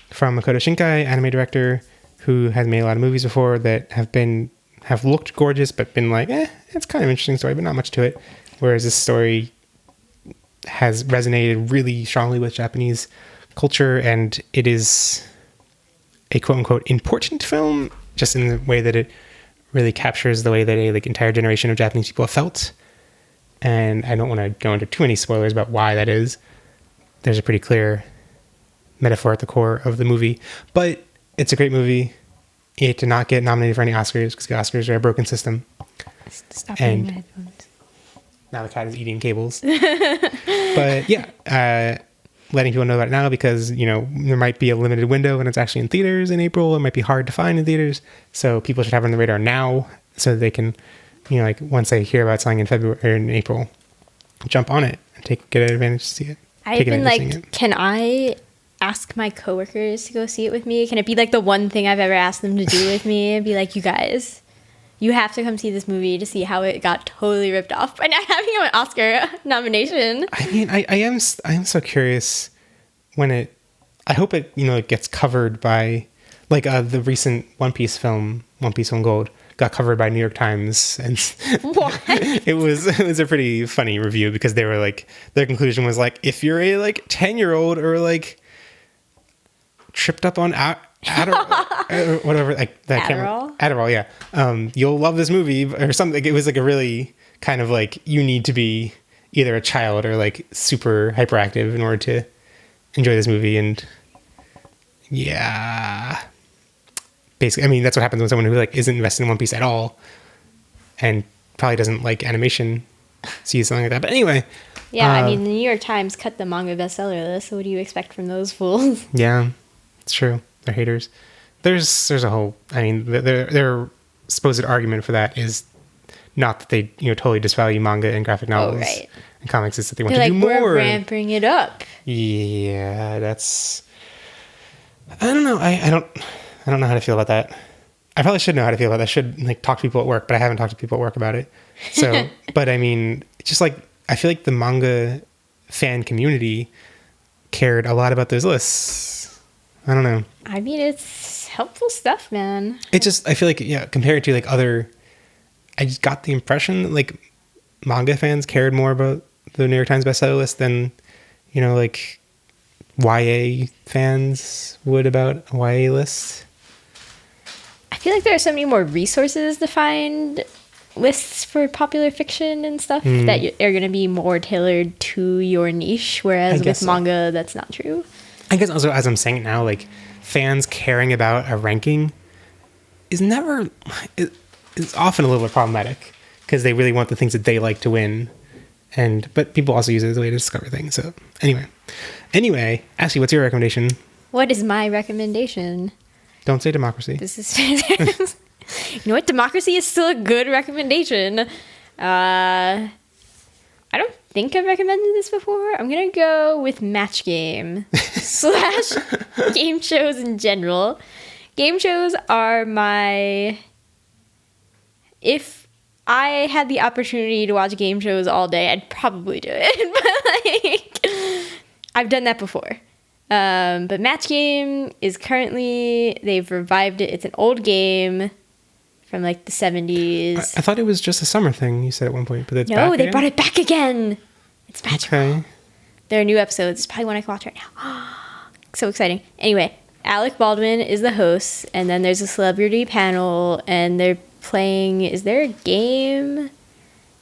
from Makoto Shinkai, anime director, who has made a lot of movies before that have looked gorgeous, but been like, it's kind of an interesting story, but not much to it. Whereas this story has resonated really strongly with Japanese culture, and it is a quote-unquote important film, just in the way that it really captures the way that a entire generation of Japanese people have felt. And I don't want to go into too many spoilers about why that is. There's a pretty clear metaphor at the core of the movie, but it's a great movie. It did not get nominated for any Oscars because the Oscars are a broken system. Stop And- eating my headphones. Now the cat is eating cables. But yeah, letting people know about it now, because there might be a limited window when it's actually in theaters in April. It might be hard to find in theaters, so people should have it on the radar now so that they can, once they hear about something in February or in April, jump on it and get advantage to see it. I've Take been advantage of seeing like, can I ask my coworkers to go see it with me? Can it be like the one thing I've ever asked them to do with me? And be like, you guys, you have to come see this movie to see how it got totally ripped off by not having an Oscar nomination. I mean, I am so curious when I hope it it gets covered by the recent One Piece film Gold got covered by New York Times, and What? it was a pretty funny review, because they were their conclusion was if you're a 10-year-old or tripped up on Adderall or whatever, that Adderall? Adderall, yeah, you'll love this movie or something. It was a really kind of you need to be either a child or super hyperactive in order to enjoy this movie. And yeah, basically, I mean, that's what happens when someone who isn't invested in One Piece at all and probably doesn't like animation sees something like that. But anyway, Yeah, I mean, the New York Times cut the manga bestseller list, so what do you expect from those fools? yeah, it's true. They're haters. There's a whole, I mean, their supposed argument for that is not that they totally disvalue manga and graphic novels right. and comics. It's that they want They're to like, do more. we're ramping it up. Yeah, that's. I don't know. I don't know how to feel about that. I probably should know how to feel about that. I should talk to people at work, but I haven't talked to people at work about it. So, but I mean, just I feel like the manga fan community cared a lot about those lists. I don't know. I mean, it's helpful stuff, man. It just, I feel compared to other, I just got the impression that manga fans cared more about the New York Times bestseller list than, YA fans would about a YA list. I feel like there are so many more resources to find lists for popular fiction and stuff that are going to be more tailored to your niche, whereas with manga, that's not true. I guess also, as I'm saying it now, fans caring about a ranking is often a little bit problematic, because they really want the things that they like to win. But people also use it as a way to discover things. So anyway, Ashley, what's your recommendation? What is my recommendation? Don't say Democracy. This is you know what? Democracy is still a good recommendation. I don't think I've recommended this before. I'm gonna go with Match Game slash game shows in general. Game shows are my... If I had the opportunity to watch game shows all day, I'd probably do it. But like, I've done that before. But Match Game is currently... They've revived it. It's an old game from like the 70s. I thought it was just a summer thing, you said at one point, but it's back No, they again? brought it back again. It's magical. Okay. There are new episodes. It's probably one I can watch right now. So exciting. Anyway, Alec Baldwin is the host, and then there's a celebrity panel, and they're playing... Is there a game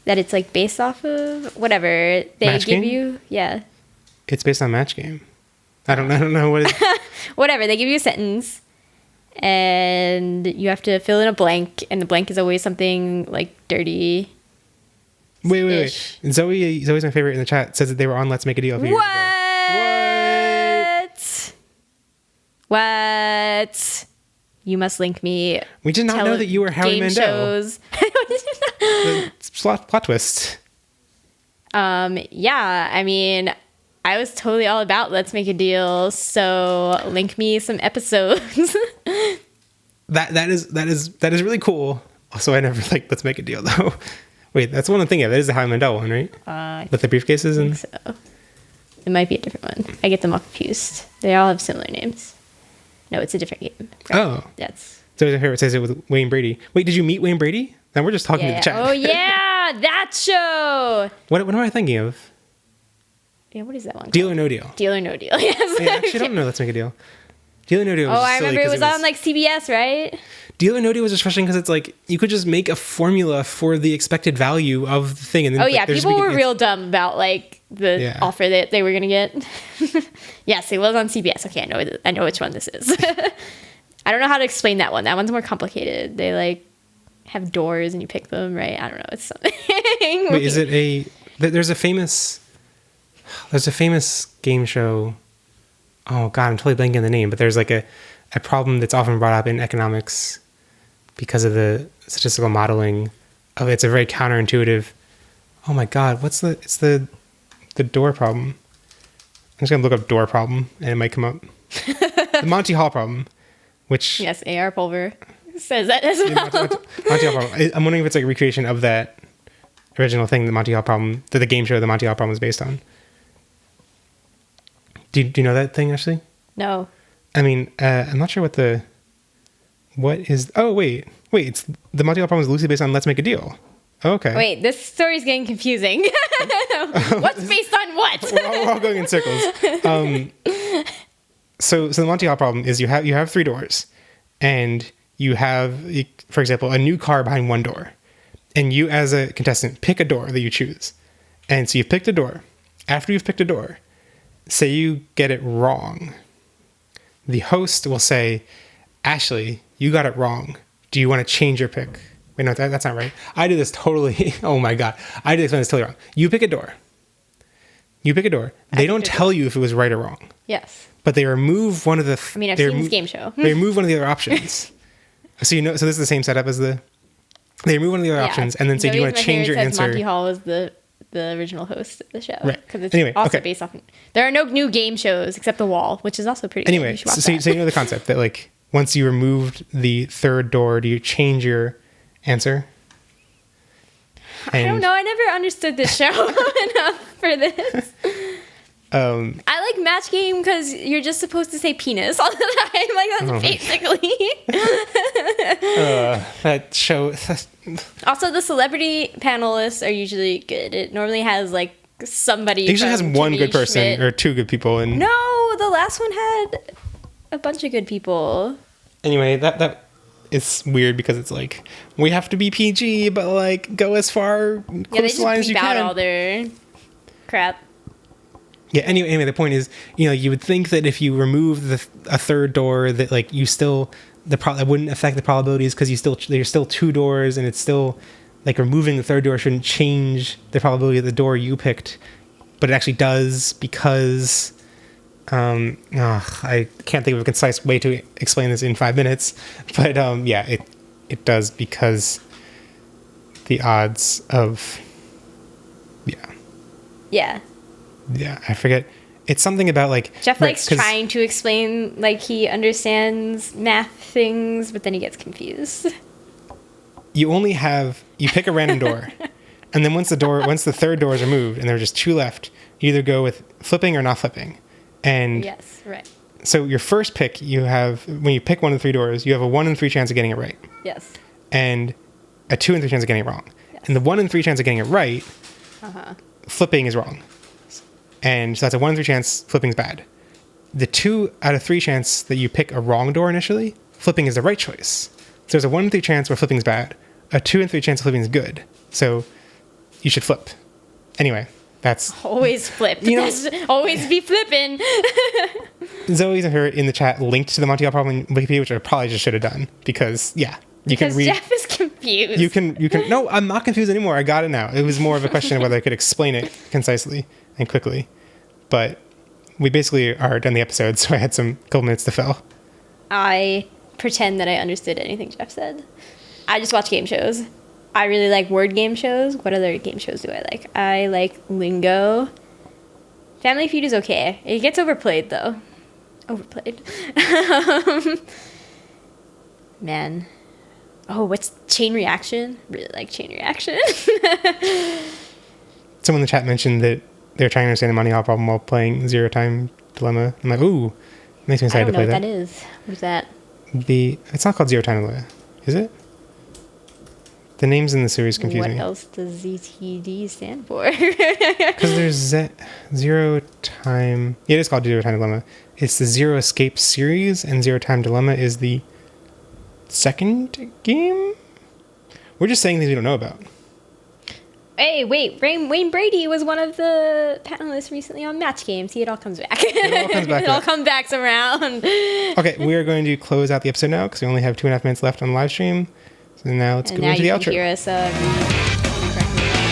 that it's like based off of? Whatever. They Match give Game? you... Yeah. It's based on Match Game. I don't know what it is. Whatever. They give you a sentence, and you have to fill in a blank, and the blank is always something like dirty. Wait. Zoe's my favorite in the chat, says that they were on Let's Make a Deal a few years ago. What? You must link me. We did not know that you were Howie game Mandel. shows. The plot twist. Yeah, I mean, I was totally all about Let's Make a Deal, so link me some episodes. That is really cool. Also, I never like Let's Make a Deal though. Wait, that's one thing. Yeah, that is the Howie Mandel one, right? With the briefcases and. So it might be a different one. I get them all confused. They all have similar names. No, it's a different game. Oh. That's... So here it says it with Wayne Brady. Wait, did you meet Wayne Brady? Now we're just talking to the chat. Oh yeah, that show. What am I thinking of? Yeah, what is that one? Deal or No Deal? Deal or No Deal. Yes. I actually don't know Let's Make a Deal. Deal or No Deal was I silly remember it 'cause was on like CBS, right? Deal or No Deal was just frustrating because it's like you could just make a formula for the expected value of the thing, and then Oh like, yeah, they're just people making were it- real dumb about like the offer that they were gonna get. Yes, it was on CBS. Okay, I know which one this is. I don't know how to explain that one. That one's more complicated. They like have doors and you pick them, right? I don't know. It's something. Wait, is it a? There's a famous game show. Oh God, I'm totally blanking on the name. But there's like a problem that's often brought up in economics because of the statistical modeling of it. It's a very counterintuitive. Oh my God, it's the door problem. I'm just gonna look up door problem and it might come up. The Monty Hall problem, which Yes, AR Pulver says that as well. Monty Hall problem. I'm wondering if it's like a recreation of that original thing, the Monty Hall problem, that the game show the Monty Hall problem is based on. Do you know that thing, Ashley? No. I mean, I'm not sure what is... Oh, wait. It's the Monty Hall problem is loosely based on Let's Make a Deal. Okay. Wait, this story's getting confusing. What's based on what? We're all going in circles. So the Monty Hall problem is you have three doors, and you have, for example, a new car behind one door, and you as a contestant pick a door that you choose, and so you've picked a door. After you've picked a door, say you get it wrong, the host will say, Ashley, you got it wrong. Do you want to change your pick? Wait, no, that's not right. I did this totally. Oh my God. I did this totally wrong. You pick a door. They don't tell you if it was right or wrong. Yes. But they remove one of the. I've seen this game show. They remove one of the other options. So so this is the same setup as the. They remove one of the other options and then say, do you want to change your answer? Monty Hall was the original host of the show. Right. Because it's Anyway, also okay. based off... There are no new game shows except The Wall, which is also pretty good. Anyway, You should watch so that. you know the concept that like once you removed the third door, do you change your answer? I don't know. I never understood this show enough for this. I like Match Game because you're just supposed to say penis all the time. Like, that's basically. That show. Also, the celebrity panelists are usually good. It normally has, like, somebody. It usually has from one Jimmy good person Schmidt. or two good people. And No, the last one had a bunch of good people. anyway, that is weird because it's like we have to be PG, but like go as far Yeah, they close to just the line as you bleep out can. all their crap. Yeah. Anyway, the point is, you would think that if you remove a third door, that like you still that wouldn't affect the probabilities because there's still two doors, and it's still like removing the third door shouldn't change the probability of the door you picked, but it actually does because. I can't think of a concise way to explain this in 5 minutes, but yeah, it does because the odds of Yeah. Yeah, I forget. It's something about like Jeff right, likes 'cause trying to explain like he understands math things, but then he gets confused. you pick a random door, and then once the third door is removed and there are just two left, you either go with flipping or not flipping. And Yes, right. so your first pick, when you pick one of the three doors, you have a 1 in 3 chance of getting it right, Yes. and a 2 in 3 chance of getting it wrong. And the 1 in 3 chance of getting it right, flipping is wrong. And so that's a 1 in 3 chance flipping's bad. The 2 out of 3 chance that you pick a wrong door initially, flipping is the right choice. So there's a 1 in 3 chance where flipping's bad, a 2 in 3 chance flipping is good. So you should flip. Anyway, that's Always flip. Always be flipping. Zoe's and her in the chat linked to the Monty Hall problem Wikipedia, which I probably just should have done because you Because can read. Jeff is confused. You can. No, I'm not confused anymore. I got it now. It was more of a question of whether I could explain it concisely and quickly. But we basically are done the episode, so I had some couple minutes to fill. I pretend that I understood anything Jeff said. I just watch game shows. I really like word game shows. What other game shows do I like? I like Lingo. Family Feud is okay. It gets overplayed, though. Overplayed. Man. Oh, what's Chain Reaction? Really like Chain Reaction. Someone in the chat mentioned that they're trying to understand the Monty Hall problem while playing Zero Time Dilemma. I'm like, ooh, makes me I excited don't know to play what that is. What is that? It's not called Zero Time Dilemma, is it? The names in the series confuse What me. else does ZTD stand for? Because there's Zero Time. Yeah, it is called Zero Time Dilemma. It's the Zero Escape series, and Zero Time Dilemma is the second game. We're just saying things we don't know about. Hey, wait, Wayne Brady was one of the panelists recently on Match Game. See, it all comes back. It all comes back. It all comes back around. Okay, we are going to close out the episode now because we only have 2.5 minutes left on the live stream. So now let's And go now into the you outro. can hear us read correctly.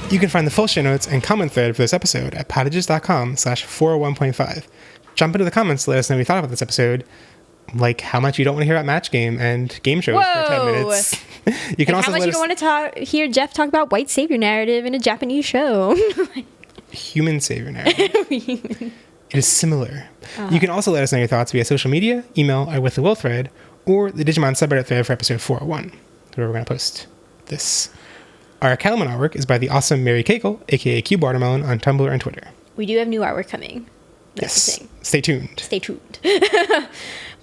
You can find the full show notes and comment thread for this episode at podigious.com/401.5. Jump into the comments to let us know what you thought about this episode, like how much you don't want to hear about Match Game and game shows for 10 minutes. You can And also how much let you don't us want to hear Jeff talk about white savior narrative in a Japanese show. human savior narrative. It is similar. You can also let us know your thoughts via social media, email, or with the will thread, or the Digimon subreddit thread for episode 401, where we're going to post this. Our Calamon artwork is by the awesome Mary Cagle, aka Cube Watermelon, on Tumblr and Twitter. We do have new artwork coming. That's the Yes. thing. Stay tuned. Stay tuned.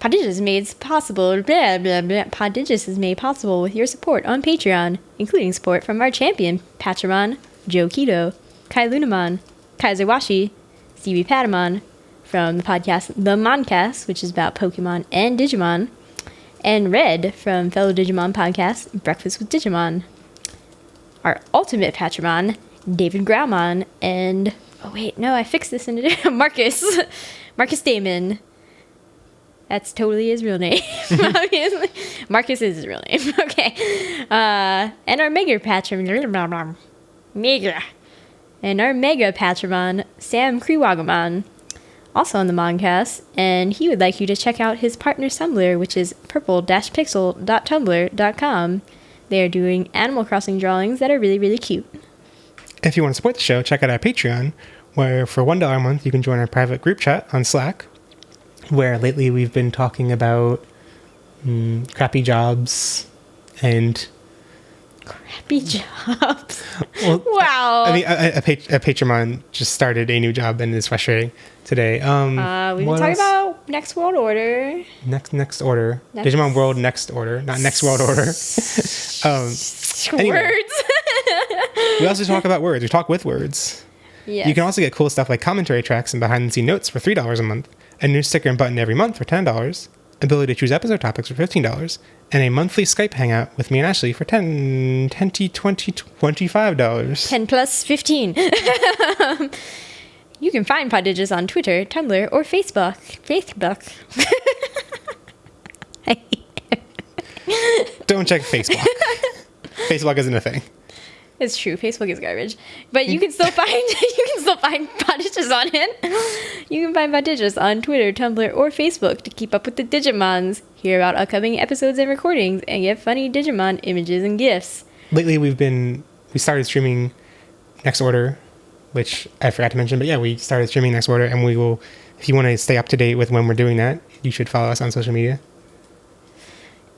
Podigious is made possible. Blah, blah, blah. Podigious is made possible with your support on Patreon, including support from our champion, Patramon, Joe Keto, Kai Lunamon, Kaiserwashi, Stevie Patamon, from the podcast The Moncast, which is about Pokemon and Digimon, and Red from fellow Digimon podcast Breakfast with Digimon. Our ultimate Patramon, David Graumon, and oh wait, no, I fixed this into Marcus Damon. That's totally his real name. Obviously. Marcus is his real name. Okay. And our Mega Patramon. And our Mega Patramon, Sam Kriwagamon, also on the Moncast, and he would like you to check out his partner's Tumblr, which is purple-pixel.tumblr.com. They are doing Animal Crossing drawings that are really, really cute. If you want to support the show, check out our Patreon, where for $1 a month you can join our private group chat on Slack, where lately we've been talking about crappy jobs and Crappy jobs. well, Wow. I mean, a Patreon just started a new job and is frustrating today. We've been what talking else? about Next World Order. Next order. Next- Digimon World Next Order, not Next World Order. Anyway. Words. We also talk about words. We talk with words. Yes. You can also get cool stuff like commentary tracks and behind-the-scene notes for $3 a month, a new sticker and button every month for $10, ability to choose episode topics for $15, and a monthly Skype hangout with me and Ashley for $10, $20, $25. 10 plus 15. You can find Podigious on Twitter, Tumblr, or Facebook. Don't check Facebook. Facebook isn't a thing. It's true. Facebook is garbage, but you can still find Podigious Podigious on it. You can find Podigious on Twitter, Tumblr, or Facebook to keep up with the Digimons, hear about upcoming episodes and recordings, and get funny Digimon images and GIFs. Lately, we started streaming Next Order, which I forgot to mention, but yeah, we started streaming Next Order, and we will, if you want to stay up to date with when we're doing that, you should follow us on social media.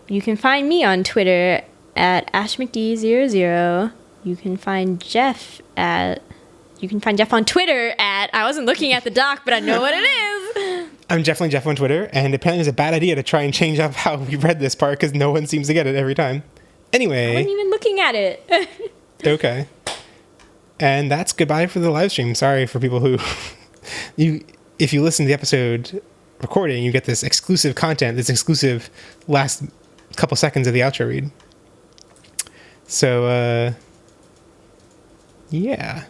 You can find me on Twitter at AshMcD00. You can find Jeff on Twitter at, I wasn't looking at the doc, but I know what it is. I'm definitely Jeff on Twitter, and apparently it's a bad idea to try and change up how we read this part because no one seems to get it every time. Anyway. I wasn't even looking at it. Okay. And that's goodbye for the live stream. Sorry for people who... if you listen to the episode recording, you get this exclusive content, this exclusive last couple seconds of the outro read. So, yeah.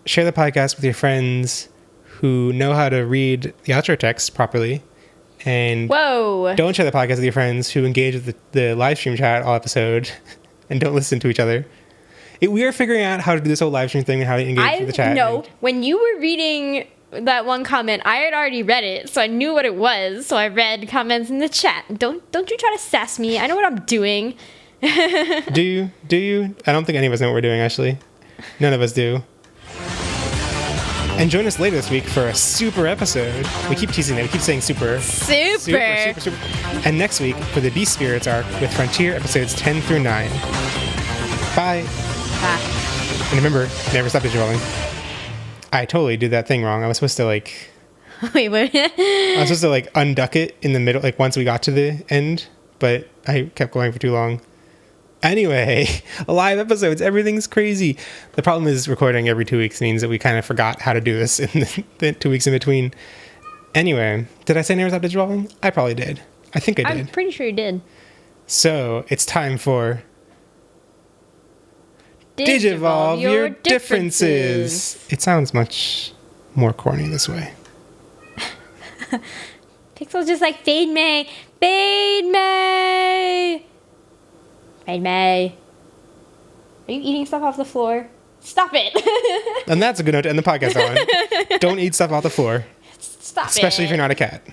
Share the podcast with your friends who know how to read the outro text properly. And Whoa. don't share the podcast with your friends who engage with the live stream chat all episode and don't listen to each other. We are figuring out how to do this whole live stream thing and how to engage with the chat. No, when you were reading that one comment, I had already read it, so I knew what it was. So I read comments in the chat. Don't you try to sass me. I know what I'm doing. Do you? I don't think any of us know what we're doing, actually. None of us do. And join us later this week for a super episode. We keep teasing it. We keep saying super. Super. And next week for the Beast Spirits arc with Frontier episodes 10 through 9. Bye. Bye. And remember, never stop digivolving. I totally did that thing wrong. I was supposed to Wait, what? I was supposed to unduck it in the middle, once we got to the end, but I kept going for too long. Anyway, live episodes, everything's crazy. The problem is recording every 2 weeks means that we kind of forgot how to do this in the 2 weeks in between. Anyway, did I say never stop digivolving? I probably did. I think I did. I'm pretty sure you did. So it's time for Digivolve your differences. It sounds much more corny this way. Pixel's just like, fade May. Fade May. Fade May. Are you eating stuff off the floor? Stop it. And that's a good note to end the podcast on. Don't eat stuff off the floor. Stop it. Especially if you're not a cat.